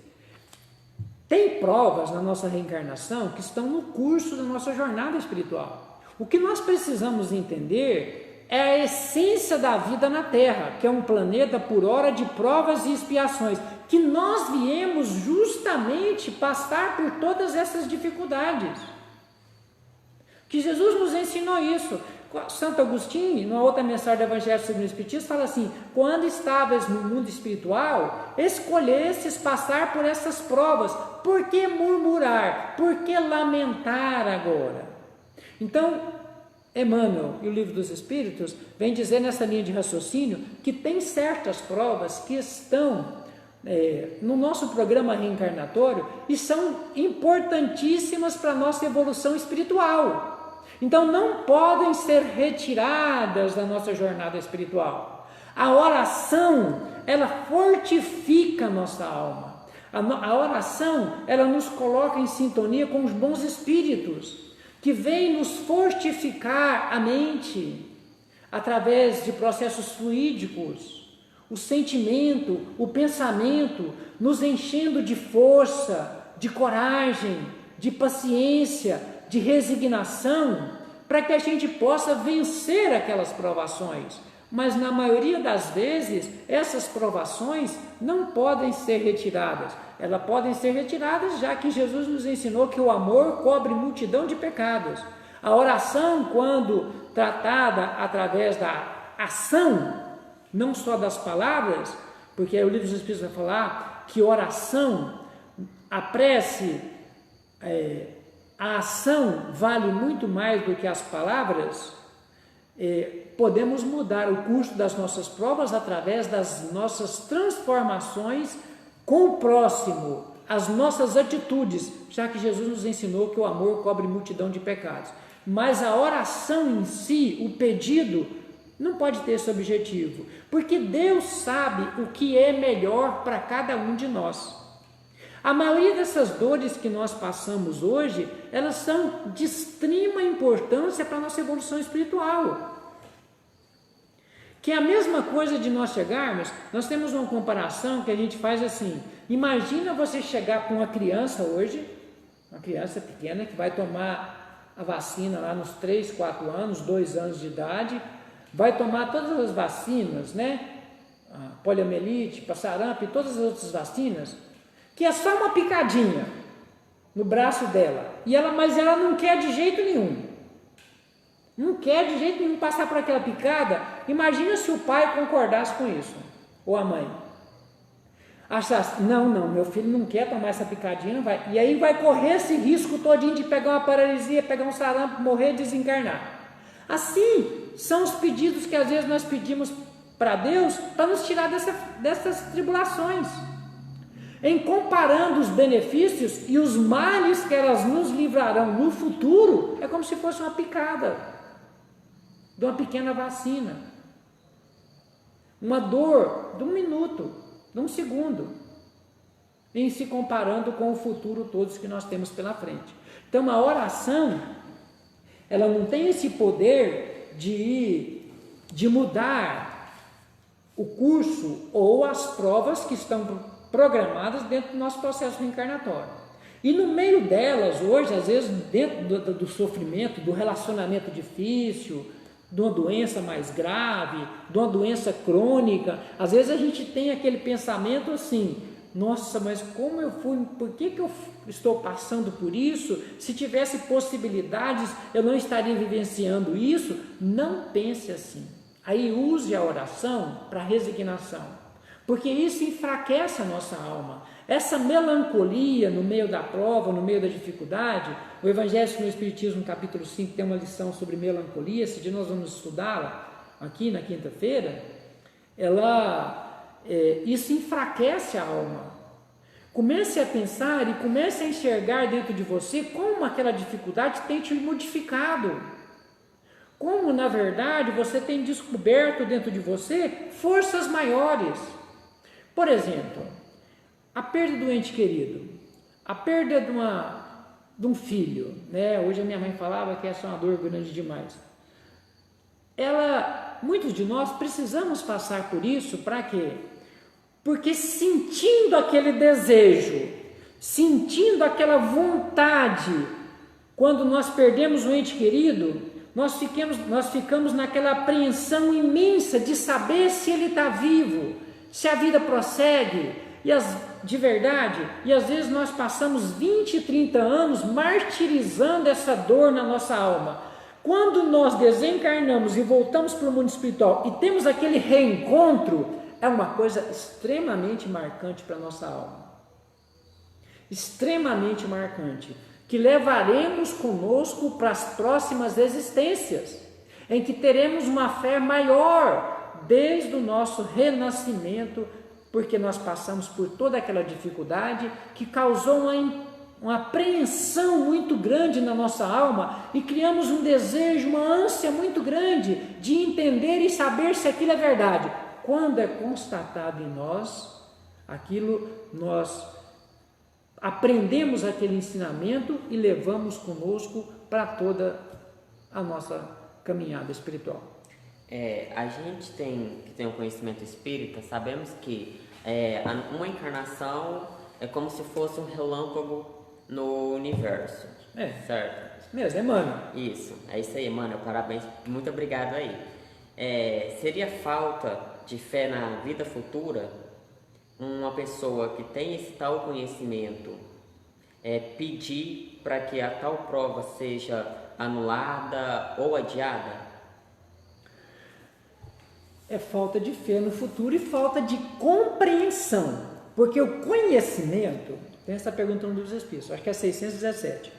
Tem provas na nossa reencarnação que estão no curso da nossa jornada espiritual. O que nós precisamos entender é a essência da vida na Terra, que é um planeta por hora de provas e expiações, que nós viemos justamente passar por todas essas dificuldades. Que Jesus nos ensinou isso. Santo Agostinho, numa outra mensagem do Evangelho segundo o Espiritismo, fala assim: quando estavas no mundo espiritual, escolhesses passar por essas provas, por que murmurar? Por que lamentar agora? Então, Emmanuel e o Livro dos Espíritos vem dizer nessa linha de raciocínio que tem certas provas que estão no nosso programa reencarnatório e são importantíssimas para a nossa evolução espiritual. Então não podem ser retiradas da nossa jornada espiritual. A oração, ela fortifica a nossa alma. A oração, ela nos coloca em sintonia com os bons espíritos, que vêm nos fortificar a mente, através de processos fluídicos, o sentimento, o pensamento, nos enchendo de força, de coragem, de paciência, de resignação, para que a gente possa vencer aquelas provações. Mas na maioria das vezes, essas provações não podem ser retiradas. Elas podem ser retiradas já que Jesus nos ensinou que o amor cobre multidão de pecados. A oração, quando tratada através da ação, não só das palavras, porque o Livro dos Espíritos vai falar que oração, a prece, a ação vale muito mais do que as palavras. Podemos mudar o curso das nossas provas através das nossas transformações com o próximo, as nossas atitudes, já que Jesus nos ensinou que o amor cobre multidão de pecados. Mas a oração em si, o pedido, não pode ter esse objetivo, porque Deus sabe o que é melhor para cada um de nós. A maioria dessas dores que nós passamos hoje, elas são de extrema importância para a nossa evolução espiritual. Que é a mesma coisa de nós chegarmos, nós temos uma comparação que a gente faz assim: imagina você chegar com uma criança hoje, uma criança pequena que vai tomar a vacina lá nos 3, 4 anos, 2 anos de idade, vai tomar todas as vacinas, né? A poliomielite, sarampo e todas as outras vacinas, que é só uma picadinha no braço dela, mas ela não quer de jeito nenhum. Não quer de jeito nenhum passar por aquela picada. Imagina se o pai concordasse com isso, ou a mãe. Achasse, não, meu filho não quer tomar essa picadinha, não vai. E aí vai correr esse risco todinho de pegar uma paralisia, pegar um sarampo, morrer, desencarnar. Assim, são os pedidos que às vezes nós pedimos para Deus, para nos tirar dessas tribulações. Em comparando os benefícios e os males que elas nos livrarão no futuro, é como se fosse uma picada de uma pequena vacina, uma dor de 1 minuto, de 1 segundo, em se comparando com o futuro todos que nós temos pela frente. Então a oração, ela não tem esse poder de mudar o curso ou as provas que estão programadas dentro do nosso processo reencarnatório. E no meio delas, hoje, às vezes, dentro do sofrimento, do relacionamento difícil, de uma doença mais grave, de uma doença crônica, às vezes a gente tem aquele pensamento assim: nossa, mas como eu fui, por que eu estou passando por isso? Se tivesse possibilidades, eu não estaria vivenciando isso. Não pense assim. Aí use a oração para resignação, porque isso enfraquece a nossa alma. Essa melancolia no meio da prova, no meio da dificuldade, o Evangelho no Espiritismo, capítulo 5, tem uma lição sobre melancolia, esse dia nós vamos estudá-la aqui na quinta-feira. Isso enfraquece a alma. Comece a pensar e comece a enxergar dentro de você como aquela dificuldade tem te modificado, como na verdade você tem descoberto dentro de você forças maiores. Por exemplo, a perda do ente querido, a perda de um filho, né? Hoje a minha mãe falava que essa é uma dor grande demais. Muitos de nós precisamos passar por isso. Para quê? Porque sentindo aquele desejo, sentindo aquela vontade, quando nós perdemos um ente querido, nós ficamos naquela apreensão imensa de saber se ele está vivo, se a vida prossegue, de verdade, e às vezes nós passamos 20, 30 anos martirizando essa dor na nossa alma. Quando nós desencarnamos e voltamos para o mundo espiritual e temos aquele reencontro, é uma coisa extremamente marcante para a nossa alma, extremamente marcante, que levaremos conosco para as próximas existências, em que teremos uma fé maior desde o nosso renascimento, porque nós passamos por toda aquela dificuldade que causou uma apreensão muito grande na nossa alma e criamos um desejo, uma ânsia muito grande de entender e saber se aquilo é verdade. Quando é constatado em nós aquilo, nós aprendemos aquele ensinamento e levamos conosco para toda a nossa caminhada espiritual. A gente que tem um conhecimento espírita, sabemos que uma encarnação é como se fosse um relâmpago no universo. Certo? Mesmo, Emmanuel. Isso, é isso aí, Emmanuel, parabéns, muito obrigado aí. Seria falta de fé na vida futura uma pessoa que tem esse tal conhecimento pedir para que a tal prova seja anulada ou adiada? É falta de fé no futuro e falta de compreensão, porque o conhecimento, tem essa pergunta no Livro dos Espíritos, acho que é 617,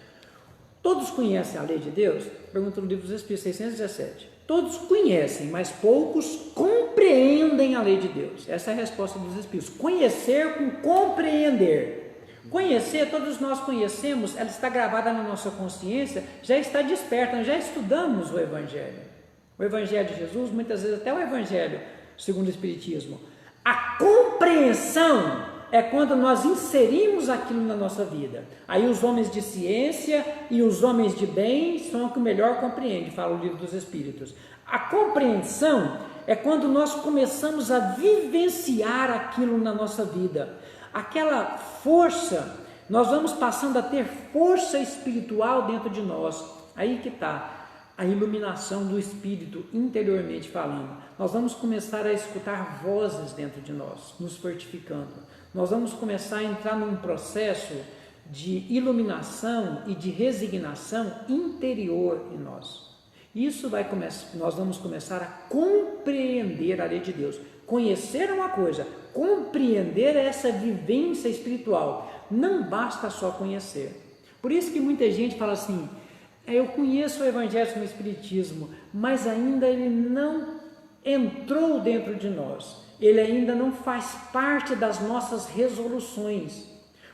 todos conhecem a lei de Deus? Pergunta no Livro dos Espíritos, 617, todos conhecem, mas poucos compreendem a lei de Deus. Essa é a resposta dos Espíritos, conhecer com compreender. Conhecer, todos nós conhecemos, ela está gravada na nossa consciência, já está desperta, nós já estudamos o Evangelho. O Evangelho de Jesus, muitas vezes até o Evangelho segundo o Espiritismo. A compreensão é quando nós inserimos aquilo na nossa vida. Aí os homens de ciência e os homens de bem são os que melhor compreendem, fala o Livro dos Espíritos. A compreensão é quando nós começamos a vivenciar aquilo na nossa vida. Aquela força, nós vamos passando a ter força espiritual dentro de nós. Aí que está a iluminação do Espírito interiormente falando. Nós vamos começar a escutar vozes dentro de nós, nos fortificando. Nós vamos começar a entrar num processo de iluminação e de resignação interior em nós. Nós vamos começar a compreender a lei de Deus. Conhecer é uma coisa, compreender é essa vivência espiritual. Não basta só conhecer. Por isso que muita gente fala assim, eu conheço o Evangelho no Espiritismo, mas ainda ele não entrou dentro de nós, ele ainda não faz parte das nossas resoluções,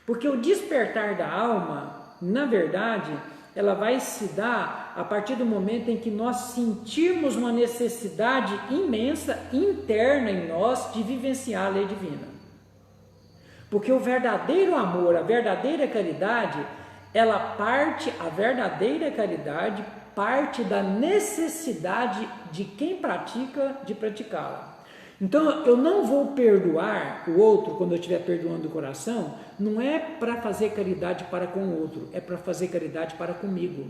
porque o despertar da alma, na verdade, ela vai se dar a partir do momento em que nós sentirmos uma necessidade imensa, interna em nós, de vivenciar a lei divina. Porque o verdadeiro amor, a verdadeira caridade, a verdadeira caridade parte da necessidade de quem pratica de praticá-la. Então eu não vou perdoar o outro quando eu estiver perdoando o coração, não é para fazer caridade para com o outro, é para fazer caridade para comigo.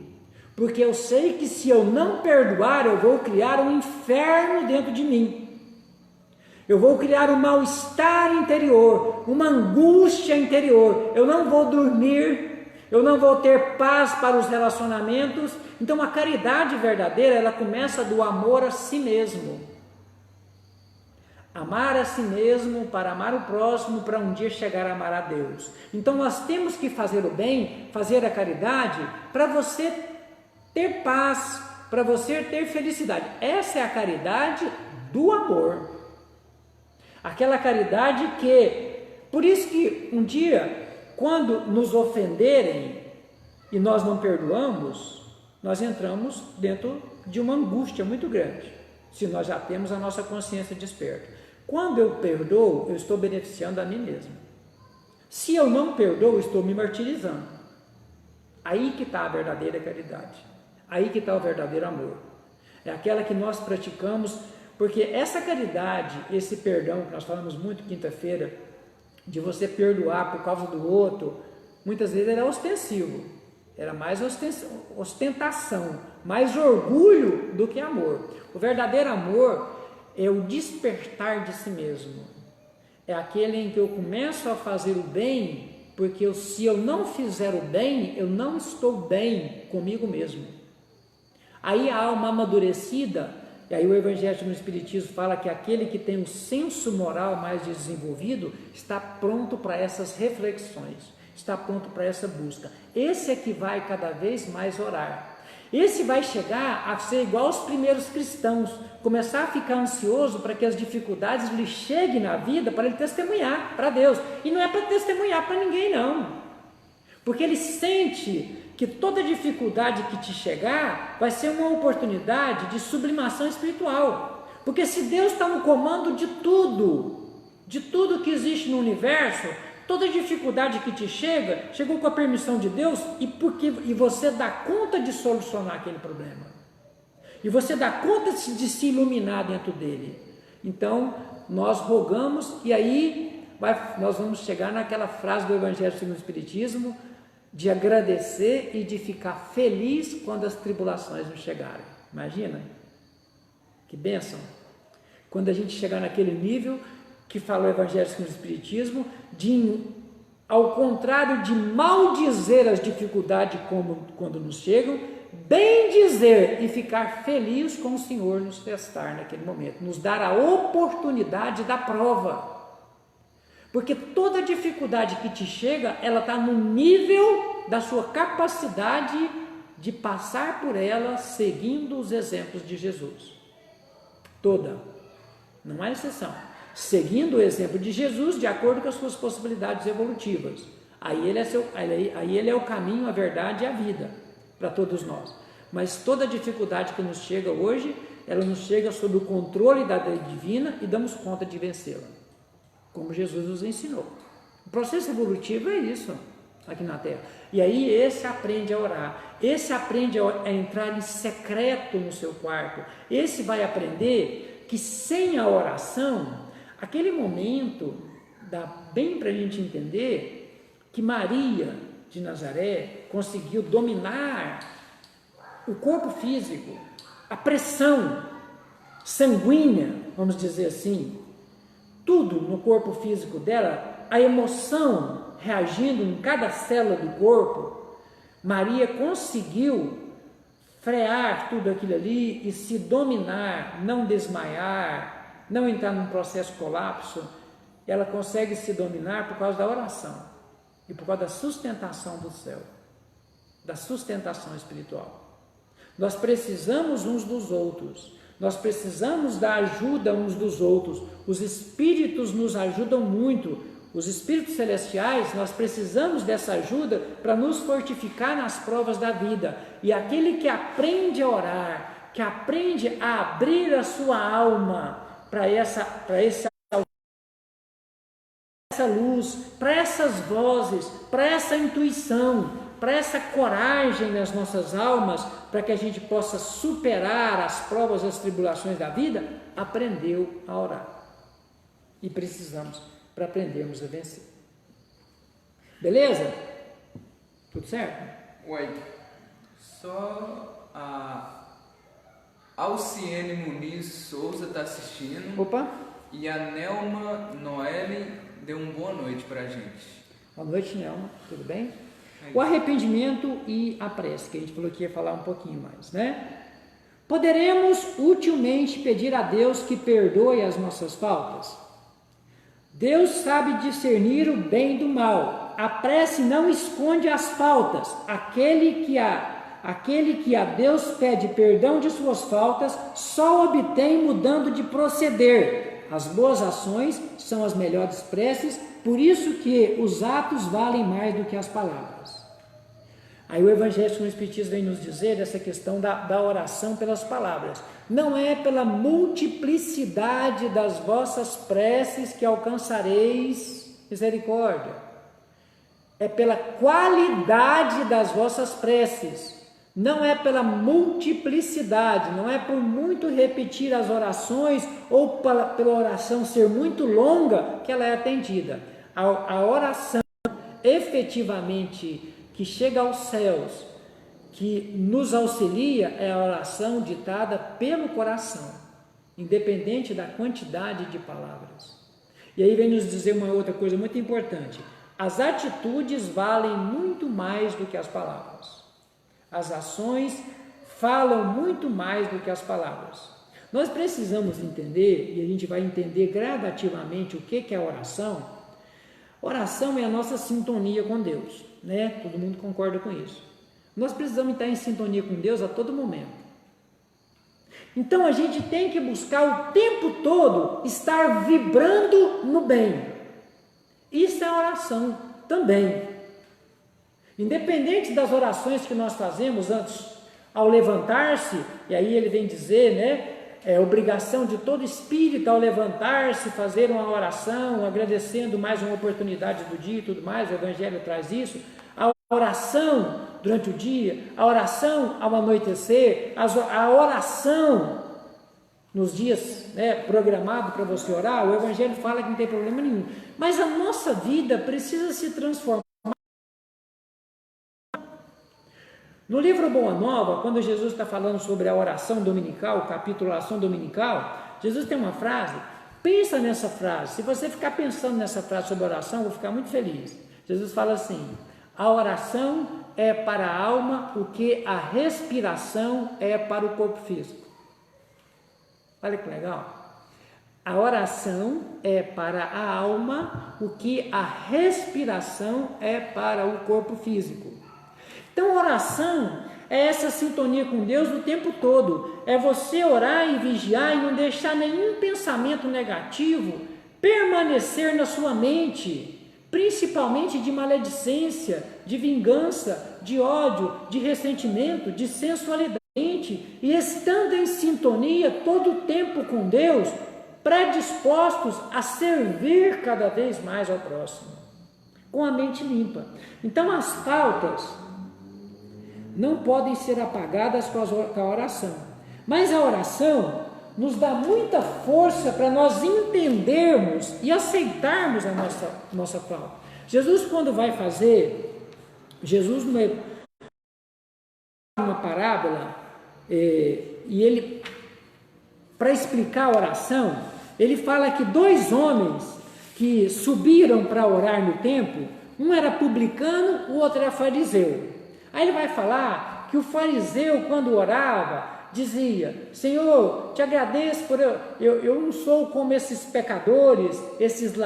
Porque eu sei que se eu não perdoar, eu vou criar um inferno dentro de mim. Eu vou criar um mal-estar interior, uma angústia interior. Eu não vou dormir, eu não vou ter paz para os relacionamentos. Então a caridade verdadeira, ela começa do amor a si mesmo. Amar a si mesmo para amar o próximo, para um dia chegar a amar a Deus. Então nós temos que fazer o bem, fazer a caridade, para você ter paz, para você ter felicidade. Essa é a caridade do amor. Aquela caridade que, por isso que um dia, quando nos ofenderem e nós não perdoamos, nós entramos dentro de uma angústia muito grande, se nós já temos a nossa consciência desperta. Quando eu perdoo, eu estou beneficiando a mim mesmo. Se eu não perdoo, eu estou me martirizando. Aí que está a verdadeira caridade. Aí que está o verdadeiro amor. É aquela que nós praticamos, porque essa caridade, esse perdão, que nós falamos muito quinta-feira, de você perdoar por causa do outro, muitas vezes era ostensivo. Era mais ostentação, mais orgulho do que amor. O verdadeiro amor é o despertar de si mesmo. É aquele em que eu começo a fazer o bem, porque se eu não fizer o bem, eu não estou bem comigo mesmo. Aí a alma amadurecida, e aí o Evangelho no Espiritismo fala que aquele que tem um senso moral mais desenvolvido, está pronto para essas reflexões, está pronto para essa busca. Esse é que vai cada vez mais orar. Esse vai chegar a ser igual aos primeiros cristãos, começar a ficar ansioso para que as dificuldades lhe cheguem na vida, para ele testemunhar para Deus. E não é para testemunhar para ninguém não, porque ele sente que toda dificuldade que te chegar vai ser uma oportunidade de sublimação espiritual, porque se Deus está no comando de tudo que existe no universo, toda dificuldade que te chega, chegou com a permissão de Deus e você dá conta de solucionar aquele problema. E você dá conta de se iluminar dentro dele. Então, nós rogamos e aí nós vamos chegar naquela frase do Evangelho segundo o Espiritismo, de agradecer e de ficar feliz quando as tribulações nos chegarem. Imagina? Que bênção! Quando a gente chegar naquele nível que fala o Evangelho segundo o Espiritismo, ao contrário de maldizer as dificuldades quando nos chegam, bem dizer e ficar feliz com o Senhor nos testar naquele momento, nos dar a oportunidade da prova. Porque toda dificuldade que te chega, ela está no nível da sua capacidade de passar por ela seguindo os exemplos de Jesus. Toda, não há exceção. Seguindo o exemplo de Jesus, de acordo com as suas possibilidades evolutivas. Aí ele é o caminho, a verdade e a vida para todos nós. Mas toda dificuldade que nos chega hoje, ela nos chega sob o controle da lei divina e damos conta de vencê-la, como Jesus nos ensinou. O processo evolutivo é isso, aqui na Terra. E aí esse aprende a orar, esse aprende a entrar em secreto no seu quarto, esse vai aprender que sem a oração, aquele momento, dá bem para a gente entender que Maria de Nazaré conseguiu dominar o corpo físico, a pressão sanguínea, vamos dizer assim, tudo no corpo físico dela, a emoção reagindo em cada célula do corpo. Maria conseguiu frear tudo aquilo ali e se dominar, não desmaiar, não entrar num processo de colapso. Ela consegue se dominar por causa da oração e por causa da sustentação do céu, da sustentação espiritual. Nós precisamos uns dos outros, nós precisamos da ajuda uns dos outros. Os espíritos nos ajudam muito, os espíritos celestiais, nós precisamos dessa ajuda para nos fortificar nas provas da vida. E aquele que aprende a orar, que aprende a abrir a sua alma para essa luz, para essas vozes, para essa intuição, para essa coragem nas nossas almas, para que a gente possa superar as provas, as tribulações da vida, aprendeu a orar. E precisamos para aprendermos a vencer. Beleza? Tudo certo? Uai, só a Alciene Muniz Souza está assistindo. Opa! E a Nelma Noelle deu uma boa noite para a gente. Boa noite, Nelma. Tudo bem? O arrependimento e a prece, que a gente falou que ia falar um pouquinho mais, né? Poderemos utilmente pedir a Deus que perdoe as nossas faltas? Deus sabe discernir o bem do mal. A prece não esconde as faltas. Aquele que a Deus pede perdão de suas faltas só obtém mudando de proceder. As boas ações são as melhores preces, por isso que os atos valem mais do que as palavras. Aí o Evangelho no Espiritismo vem nos dizer essa questão da oração pelas palavras. Não é pela multiplicidade das vossas preces que alcançareis misericórdia. É pela qualidade das vossas preces. Não é pela multiplicidade, não é por muito repetir as orações ou pela oração ser muito longa que ela é atendida. A oração efetivamente que chega aos céus, que nos auxilia, é a oração ditada pelo coração, independente da quantidade de palavras. E aí vem nos dizer uma outra coisa muito importante: as atitudes valem muito mais do que as palavras. As ações falam muito mais do que as palavras. Nós precisamos entender, e a gente vai entender gradativamente o que é oração. Oração é a nossa sintonia com Deus, né? Todo mundo concorda com isso. Nós precisamos estar em sintonia com Deus a todo momento. Então a gente tem que buscar o tempo todo estar vibrando no bem. Isso é oração também. Independente das orações que nós fazemos antes, ao levantar-se, e aí ele vem dizer, né? É obrigação de todo espírito ao levantar-se, fazer uma oração, agradecendo mais uma oportunidade do dia e tudo mais, o Evangelho traz isso. A oração durante o dia, a oração ao anoitecer, a oração nos dias, né, programado para você orar, o Evangelho fala que não tem problema nenhum. Mas a nossa vida precisa se transformar. No livro Boa Nova, quando Jesus está falando sobre a oração dominical, o capítulo Oração Dominical, Jesus tem uma frase, pensa nessa frase. Se você ficar pensando nessa frase sobre oração, eu vou ficar muito feliz. Jesus fala assim: a oração é para a alma o que a respiração é para o corpo físico. Olha que legal. A oração é para a alma o que a respiração é para o corpo físico. Então, oração é essa sintonia com Deus o tempo todo. É você orar e vigiar e não deixar nenhum pensamento negativo permanecer na sua mente, principalmente de maledicência, de vingança, de ódio, de ressentimento, de sensualidade. E estando em sintonia todo o tempo com Deus, predispostos a servir cada vez mais ao próximo, com a mente limpa. Então, as faltas não podem ser apagadas com a oração, mas a oração nos dá muita força para nós entendermos e aceitarmos a nossa falta. Jesus, quando vai fazer, numa parábola, e ele, para explicar a oração, ele fala que 2 homens que subiram para orar no templo, um era publicano, o outro era fariseu. Aí ele vai falar que o fariseu, quando orava, dizia: Senhor, te agradeço por eu não sou como esses pecadores, esses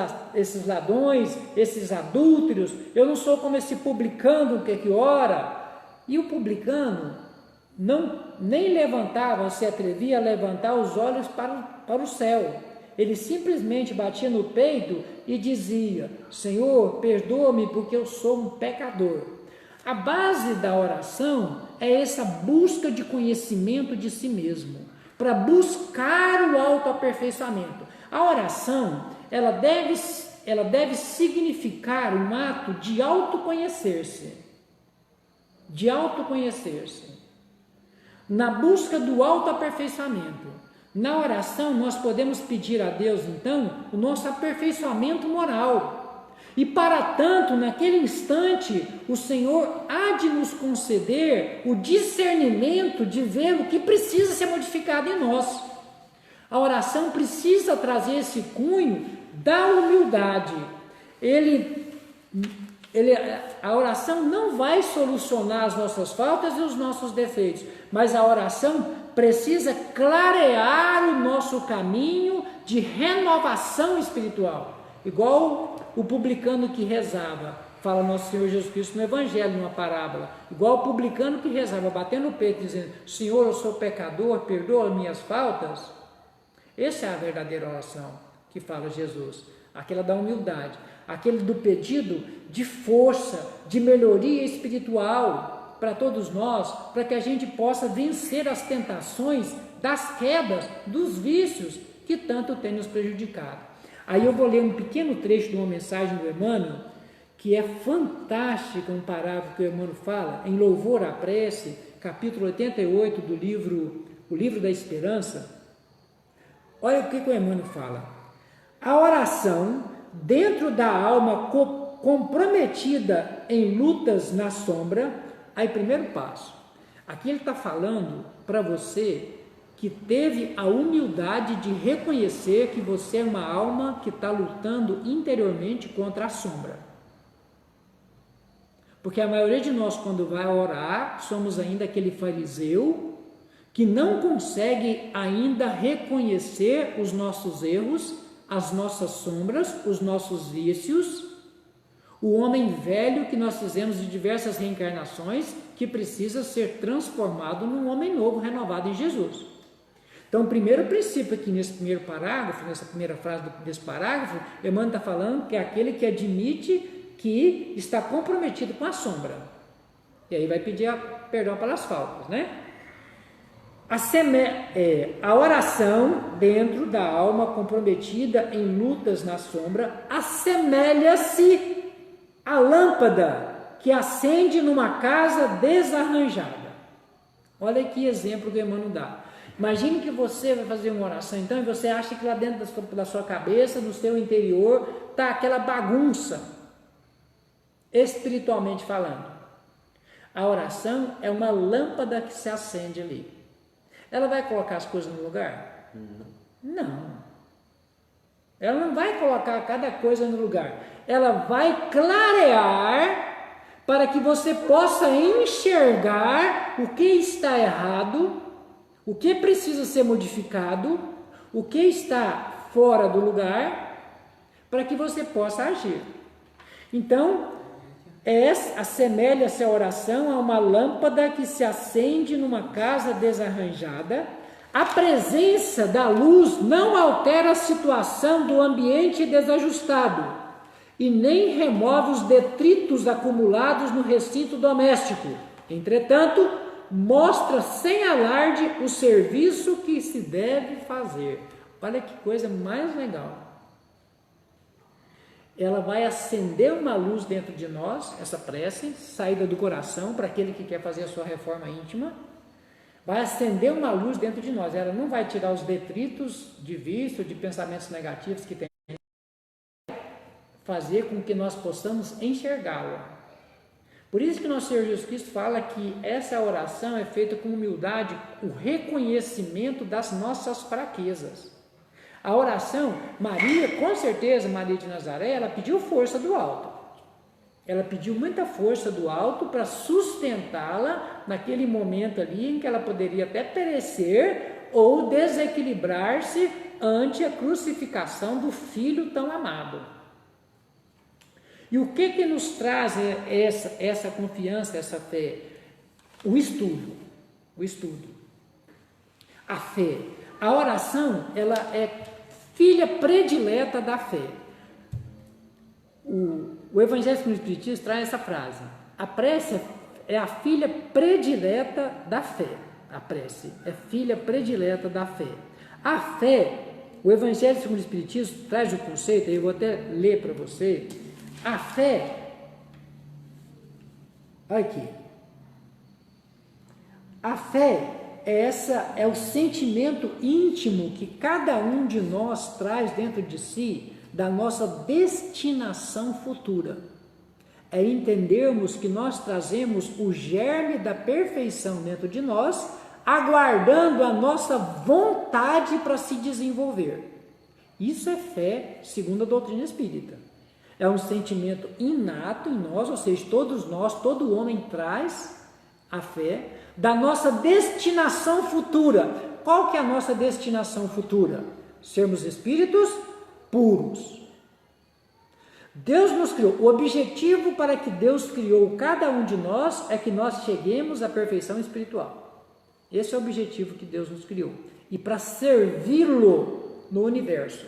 ladrões, esses adúlteros, eu não sou como esse publicano que ora. E o publicano nem levantava, se atrevia a levantar os olhos para o céu. Ele simplesmente batia no peito e dizia: Senhor, perdoa-me porque eu sou um pecador. A base da oração é essa busca de conhecimento de si mesmo, para buscar o autoaperfeiçoamento. A oração, ela deve significar um ato de autoconhecer-se. Na busca do autoaperfeiçoamento. Na oração, nós podemos pedir a Deus, então, o nosso aperfeiçoamento moral. E para tanto, naquele instante, o Senhor há de nos conceder o discernimento de ver o que precisa ser modificado em nós. A oração precisa trazer esse cunho da humildade. A oração não vai solucionar as nossas faltas e os nossos defeitos, mas a oração precisa clarear o nosso caminho de renovação espiritual. Igual o publicano que rezava, fala nosso Senhor Jesus Cristo no Evangelho, numa parábola, igual o publicano que rezava, batendo o peito, dizendo: Senhor, eu sou pecador, perdoa minhas faltas. Essa é a verdadeira oração que fala Jesus, aquela da humildade, aquele do pedido de força, de melhoria espiritual para todos nós, para que a gente possa vencer as tentações das quedas, dos vícios que tanto tem nos prejudicado. Aí eu vou ler um pequeno trecho de uma mensagem do Emmanuel, que é fantástica, um parágrafo que o Emmanuel fala, em Louvor à Prece, capítulo 88 do livro, o Livro da Esperança. Olha o que o Emmanuel fala. A oração, dentro da alma comprometida em lutas na sombra, aí primeiro passo. Aqui ele está falando para você que teve a humildade de reconhecer que você é uma alma que está lutando interiormente contra a sombra. Porque a maioria de nós, quando vai orar, somos ainda aquele fariseu que não consegue ainda reconhecer os nossos erros, as nossas sombras, os nossos vícios, o homem velho que nós fizemos de diversas reencarnações, que precisa ser transformado num homem novo, renovado em Jesus. Então, o primeiro princípio aqui nesse primeiro parágrafo, nessa primeira frase desse parágrafo, Emmanuel está falando que é aquele que admite que está comprometido com a sombra. E aí vai pedir perdão pelas faltas, né? A oração dentro da alma comprometida em lutas na sombra assemelha-se à lâmpada que acende numa casa desarranjada. Olha que exemplo que Emmanuel dá. Imagine que você vai fazer uma oração então e você acha que lá dentro da sua cabeça, no seu interior, está aquela bagunça, espiritualmente falando. A oração é uma lâmpada que se acende ali. Ela vai colocar as coisas no lugar? Não. Ela não vai colocar cada coisa no lugar. Ela vai clarear para que você possa enxergar o que está errado, o que precisa ser modificado, o que está fora do lugar, para que você possa agir. Então, assemelha-se a oração a uma lâmpada que se acende numa casa desarranjada. A presença da luz não altera a situação do ambiente desajustado e nem remove os detritos acumulados no recinto doméstico. Entretanto, mostra sem alarde o serviço que se deve fazer. Olha que coisa mais legal. Ela vai acender uma luz dentro de nós, essa prece, saída do coração, para aquele que quer fazer a sua reforma íntima, vai acender uma luz dentro de nós. Ela não vai tirar os detritos de vício, de pensamentos negativos que tem, fazer com que nós possamos enxergá-la. Por isso que nosso Senhor Jesus Cristo fala que essa oração é feita com humildade, o reconhecimento das nossas fraquezas. A oração, Maria, com certeza, Maria de Nazaré, ela pediu força do alto. Ela pediu muita força do alto para sustentá-la naquele momento ali em que ela poderia até perecer ou desequilibrar-se ante a crucificação do Filho tão amado. E o que nos traz essa confiança, essa fé? O estudo. A fé. A oração, ela é filha predileta da fé. O Evangelho segundo o Espiritismo traz essa frase. A prece é a filha predileta da fé. A prece é filha predileta da fé. A fé, o Evangelho segundo o Espiritismo traz o conceito, eu vou até ler para você. A fé, olha aqui. A fé é o sentimento íntimo que cada um de nós traz dentro de si da nossa destinação futura. É entendermos que nós trazemos o germe da perfeição dentro de nós, aguardando a nossa vontade para se desenvolver. Isso é fé segundo a doutrina espírita. É um sentimento inato em nós, ou seja, todos nós, todo homem traz a fé da nossa destinação futura. Qual que é a nossa destinação futura? Sermos espíritos puros. Deus nos criou. O objetivo para que Deus criou cada um de nós é que nós cheguemos à perfeição espiritual. Esse é o objetivo que Deus nos criou. E para servi-lo no universo.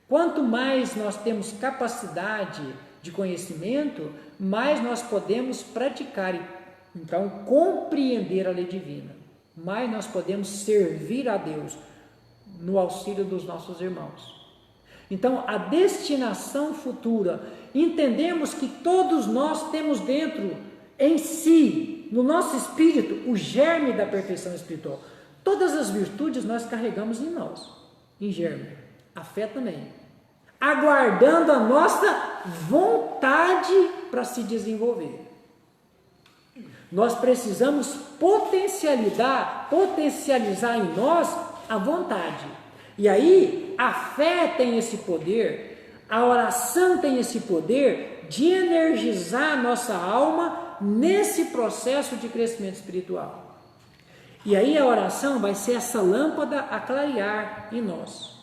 Quanto mais nós temos capacidade de conhecimento, mais nós podemos praticar e, então, compreender a lei divina. Mais nós podemos servir a Deus no auxílio dos nossos irmãos. Então, a destinação futura, entendemos que todos nós temos dentro, em si, no nosso espírito, o germe da perfeição espiritual. Todas as virtudes nós carregamos em nós, em germe. A fé também. Aguardando a nossa vontade para se desenvolver. Nós precisamos potencializar em nós a vontade. E aí, a fé tem esse poder, a oração tem esse poder de energizar a nossa alma nesse processo de crescimento espiritual. E aí a oração vai ser essa lâmpada a clarear em nós.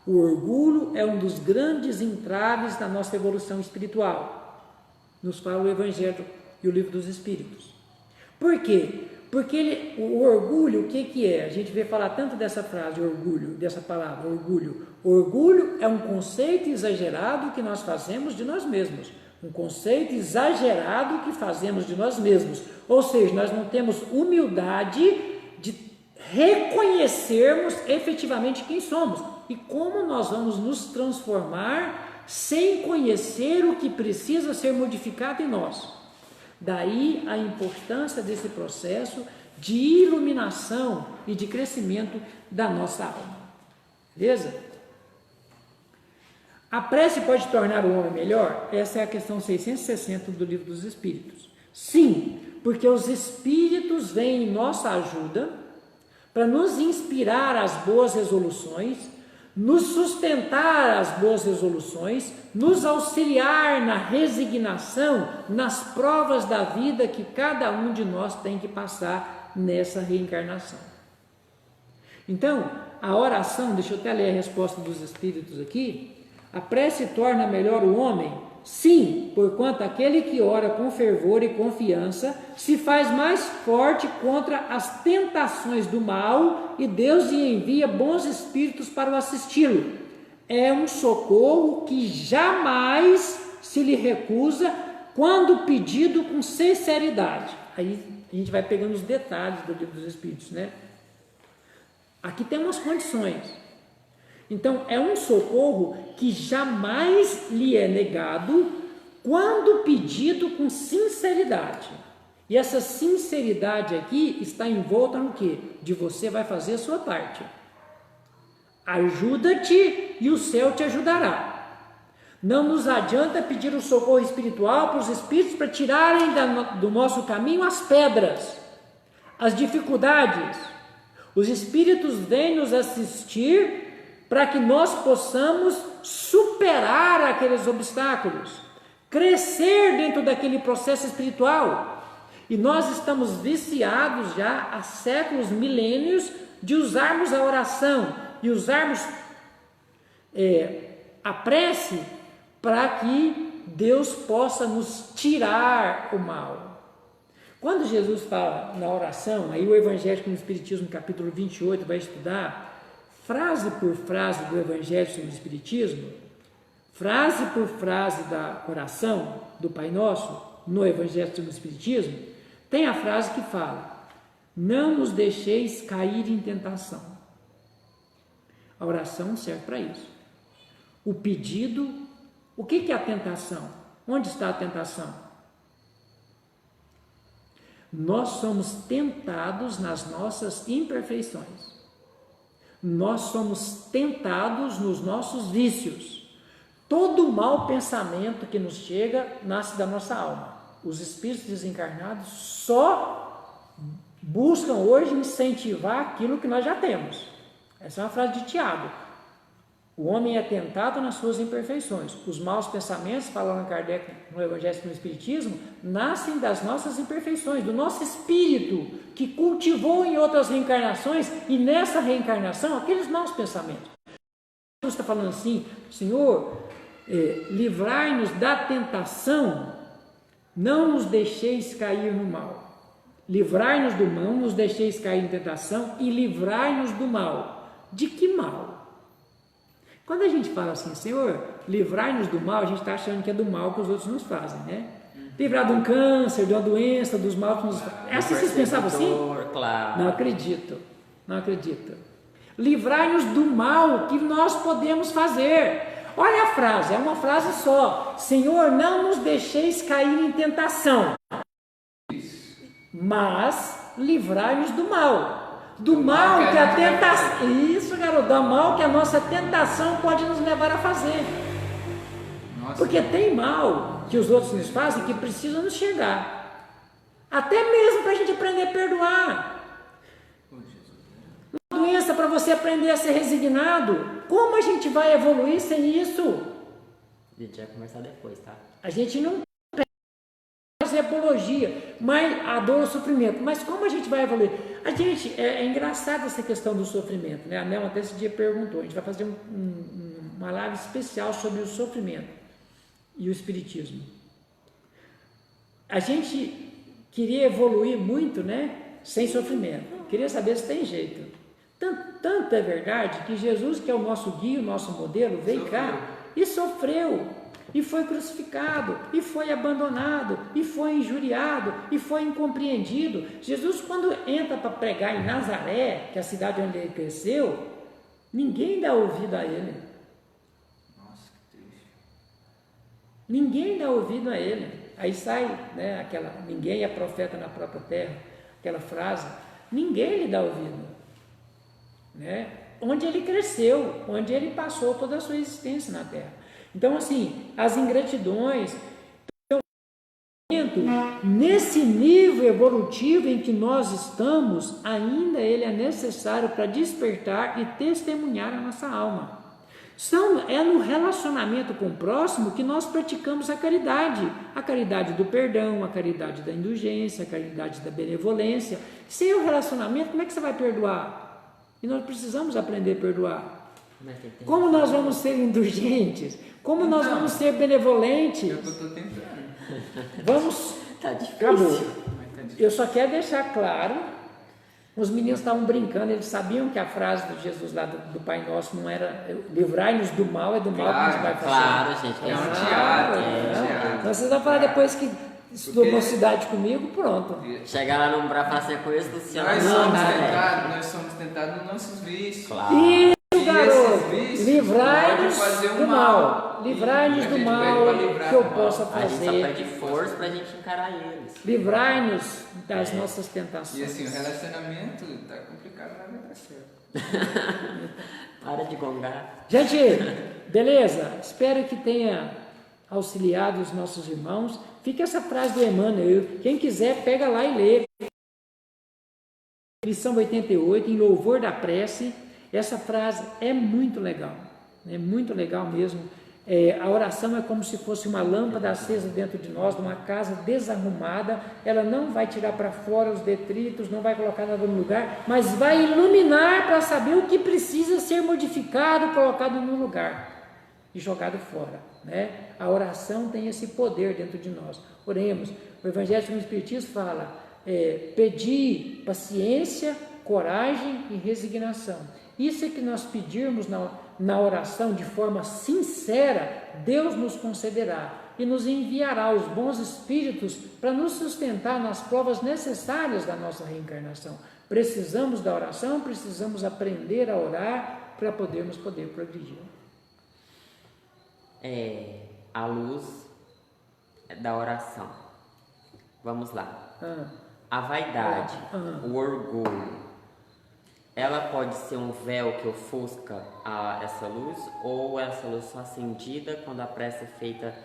O orgulho é um dos grandes entraves da nossa evolução espiritual. Nos fala o Evangelho e o Livro dos Espíritos. Por quê? Porque o orgulho, o que é? A gente vê falar tanto dessa frase, orgulho, dessa palavra, orgulho. Orgulho é um conceito exagerado que nós fazemos de nós mesmos. Um conceito exagerado que fazemos de nós mesmos. Ou seja, nós não temos humildade de reconhecermos efetivamente quem somos. E como nós vamos nos transformar sem conhecer o que precisa ser modificado em nós. Daí a importância desse processo de iluminação e de crescimento da nossa alma. Beleza? A prece pode tornar o homem melhor? Essa é a questão 660 do Livro dos Espíritos. Sim, porque os Espíritos vêm em nossa ajuda para nos inspirar às boas resoluções, nos sustentar às boas resoluções, nos auxiliar na resignação, nas provas da vida que cada um de nós tem que passar nessa reencarnação. Então, a oração, deixa eu até ler a resposta dos Espíritos aqui, a prece torna melhor o homem? Sim, porquanto aquele que ora com fervor e confiança se faz mais forte contra as tentações do mal e Deus lhe envia bons espíritos para o assisti-lo. É um socorro que jamais se lhe recusa quando pedido com sinceridade. Aí a gente vai pegando os detalhes do Livro dos Espíritos, né? Aqui tem umas condições. Então, é um socorro que jamais lhe é negado quando pedido com sinceridade. E essa sinceridade aqui está envolta no quê? De você vai fazer a sua parte. Ajuda-te e o céu te ajudará. Não nos adianta pedir o socorro espiritual para os espíritos para tirarem do nosso caminho as pedras, as dificuldades. Os espíritos vêm nos assistir para que nós possamos superar aqueles obstáculos, crescer dentro daquele processo espiritual. E nós estamos viciados já há séculos, milênios, de usarmos a oração e usarmos a prece para que Deus possa nos tirar o mal. Quando Jesus fala na oração, aí o Evangelho no Espiritismo, capítulo 28, vai estudar frase por frase do Evangelho sobre o Espiritismo, frase por frase da oração do Pai Nosso, no Evangelho sobre o Espiritismo, tem a frase que fala: não nos deixeis cair em tentação. A oração serve para isso. O pedido, o que é a tentação? Onde está a tentação? Nós somos tentados nas nossas imperfeições. Nós somos tentados nos nossos vícios. Todo mau pensamento que nos chega nasce da nossa alma. Os espíritos desencarnados só buscam hoje incentivar aquilo que nós já temos. Essa é uma frase de Tiago. O homem é tentado nas suas imperfeições. Os maus pensamentos, fala Allan Kardec no Evangelho e no Espiritismo, nascem das nossas imperfeições, do nosso espírito, que cultivou em outras reencarnações, e nessa reencarnação, aqueles maus pensamentos. Jesus está falando assim, Senhor, livrai-nos da tentação, não nos deixeis cair no mal. Livrai-nos do mal, não nos deixeis cair em tentação, e livrai-nos do mal. De que mal? Quando a gente fala assim, Senhor, livrai-nos do mal, a gente está achando que é do mal que os outros nos fazem, né? Livrar de um câncer, de uma doença, dos mal que nos fazem. É assim que vocês pensavam assim? Claro. Não acredito, não acredito. Livrai-nos do mal que nós podemos fazer. Olha a frase, é uma frase só. Senhor, não nos deixeis cair em tentação, mas livrai-nos do mal. Do mal que a tentação... Isso, garoto, do mal que a nossa tentação pode nos levar a fazer. Nossa. Porque tem mal que os outros nos fazem que precisam nos chegar. Até mesmo para a gente aprender a perdoar. Uma doença para você aprender a ser resignado. Como a gente vai evoluir sem isso? A gente vai conversar depois, tá? A gente não fazer apologia, mas a dor, o sofrimento. Mas como a gente vai evoluir? A gente, é engraçado essa questão do sofrimento, né? A Nelma até esse dia perguntou, a gente vai fazer uma live especial sobre o sofrimento e o espiritismo. A gente queria evoluir muito, né? Sem sofrimento. Queria saber se tem jeito. Tanto é verdade que Jesus, que é o nosso guia, o nosso modelo, veio cá e sofreu. E foi crucificado, e foi abandonado, e foi injuriado, e foi incompreendido. Jesus, quando entra para pregar em Nazaré, que é a cidade onde ele cresceu, ninguém dá ouvido a ele. Nossa, que triste. Ninguém dá ouvido a ele. Aí sai, né, aquela, ninguém é profeta na própria terra, aquela frase, ninguém lhe dá ouvido. Né? Onde ele cresceu, onde ele passou toda a sua existência na terra. Então, assim, as ingratidões, nesse nível evolutivo em que nós estamos, ainda ele é necessário para despertar e testemunhar a nossa alma. É no relacionamento com o próximo que nós praticamos a caridade do perdão, a caridade da indulgência, a caridade da benevolência. Sem o relacionamento, como é que você vai perdoar? E nós precisamos aprender a perdoar. Como nós vamos ser indulgentes? Como nós vamos ser benevolentes? Eu estou tentando. Vamos. Tá difícil. Acabou. Eu só quero deixar claro. Os meninos estavam brincando, eles sabiam que a frase do Jesus lá do Pai Nosso não era livrai-nos do mal, é do mal que a gente vai fazer. Claro, gente. É um teatro. Então vocês vão falar depois que estudou mocidade comigo, pronto. Chegar lá no umbral e falar assim, eu conheço do céu. Nós somos tentados nos nossos vícios. Claro. Isso, garoto. Livrai-nos do mal. Livrai-nos do mal que eu possa A gente só fazer. pede força pra gente encarar eles. Livrai-nos das nossas tentações. E assim, o relacionamento tá complicado, mas vai dar certo. Para de gongar. Gente, beleza? Espero que tenha auxiliado os nossos irmãos. Fica essa frase do Emmanuel. Quem quiser, pega lá e lê. Lição 88, em louvor da prece. Essa frase é muito legal. É muito legal mesmo. A oração é como se fosse uma lâmpada acesa dentro de nós, numa casa desarrumada. Ela não vai tirar para fora os detritos, não vai colocar nada no lugar, mas vai iluminar para saber o que precisa ser modificado, colocado no lugar e jogado fora. Né? A oração tem esse poder dentro de nós. Oremos. O Evangelho no Espiritismo fala: pedir paciência, coragem e resignação. Isso é que nós pedirmos na oração de forma sincera, Deus nos concederá e nos enviará os bons espíritos para nos sustentar nas provas necessárias da nossa reencarnação. Precisamos da oração, precisamos aprender a orar para poder progredir. A luz da oração. Vamos lá. A vaidade, o orgulho, ela pode ser um véu que ofusca essa luz, ou essa luz só acendida quando a prece é feita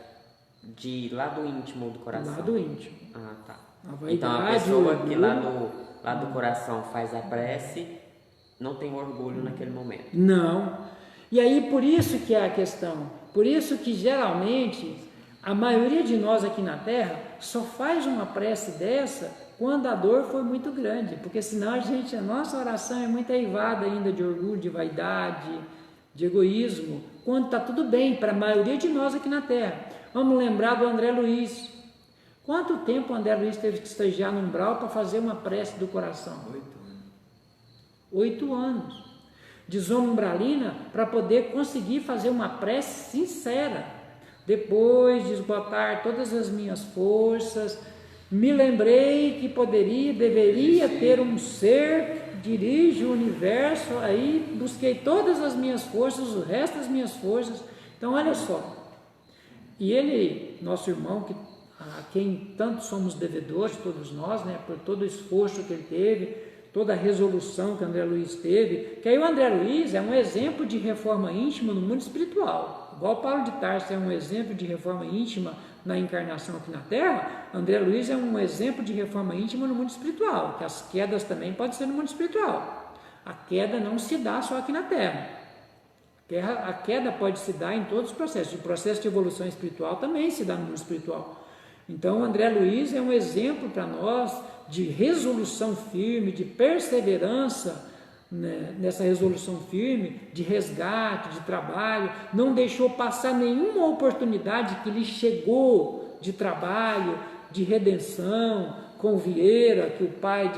De lado íntimo do coração. Lado íntimo. Ah, tá. A Então a vaidade, pessoa o que orgulho, lá do coração faz a prece não tem orgulho naquele momento. não. E aí por isso que é a questão. Por isso que geralmente a maioria de nós aqui na Terra só faz uma prece dessa quando a dor foi muito grande, porque senão a nossa oração é muito eivada ainda de orgulho, de vaidade, de egoísmo, quando está tudo bem para a maioria de nós aqui na Terra. Vamos lembrar do André Luiz. Quanto tempo o André Luiz teve que estagiar no umbral para fazer uma prece do coração? 8 anos. De zona umbralina para poder conseguir fazer uma prece sincera. Depois de esgotar todas as minhas forças, me lembrei que deveria ter um ser que dirige o universo, aí busquei todas as minhas forças, o resto das minhas forças. Então olha só, e ele, nosso irmão, a quem tanto somos devedores, todos nós, né, por todo o esforço que ele teve, toda a resolução que o André Luiz teve, que aí o André Luiz é um exemplo de reforma íntima no mundo espiritual. Igual Paulo de Tarso é um exemplo de reforma íntima na encarnação aqui na Terra, André Luiz é um exemplo de reforma íntima no mundo espiritual, que as quedas também podem ser no mundo espiritual. A queda não se dá só aqui na Terra. A queda pode se dar em todos os processos. O processo de evolução espiritual também se dá no mundo espiritual. Então, André Luiz é um exemplo para nós de resolução firme, de perseverança, né, nessa resolução firme, de resgate, de trabalho. Não deixou passar nenhuma oportunidade que lhe chegou de trabalho, de redenção, com o Vieira, que o pai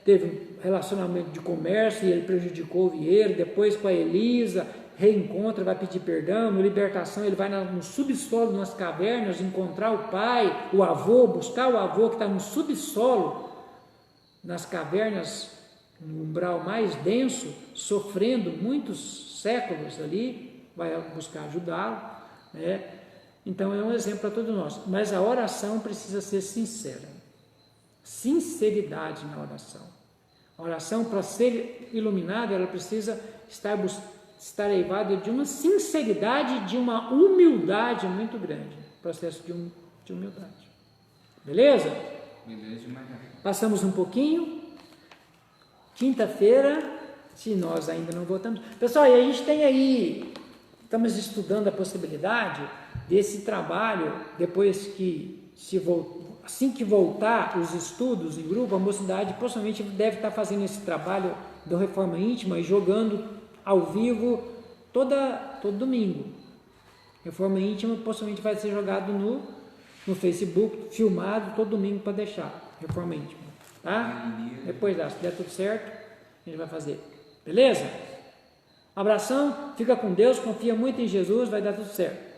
teve um relacionamento de comércio e ele prejudicou o Vieira, depois com a Elisa, reencontra, vai pedir perdão, no Libertação ele vai no subsolo, nas cavernas, encontrar o pai, o avô, buscar o avô que está no subsolo, nas cavernas, no umbral mais denso, sofrendo muitos séculos ali, vai buscar ajudá-lo, né? Então é um exemplo para todos nós, mas a oração precisa ser sincera, sinceridade na oração. A oração, para ser iluminada, ela precisa estar eivada de uma sinceridade, de uma humildade muito grande, processo de humildade. Beleza? Beleza demais. Passamos um pouquinho. Quinta-feira, se nós ainda não voltamos. Pessoal, e a gente tem aí, estamos estudando a possibilidade desse trabalho, depois que assim que voltar os estudos em grupo, a mocidade possivelmente deve estar fazendo esse trabalho da reforma íntima e jogando ao vivo todo domingo. Reforma íntima possivelmente vai ser jogado no Facebook, filmado todo domingo para deixar. Reforma íntima, tá? Depois se der tudo certo, a gente vai fazer. Beleza? Um abração, fica com Deus, confia muito em Jesus, vai dar tudo certo.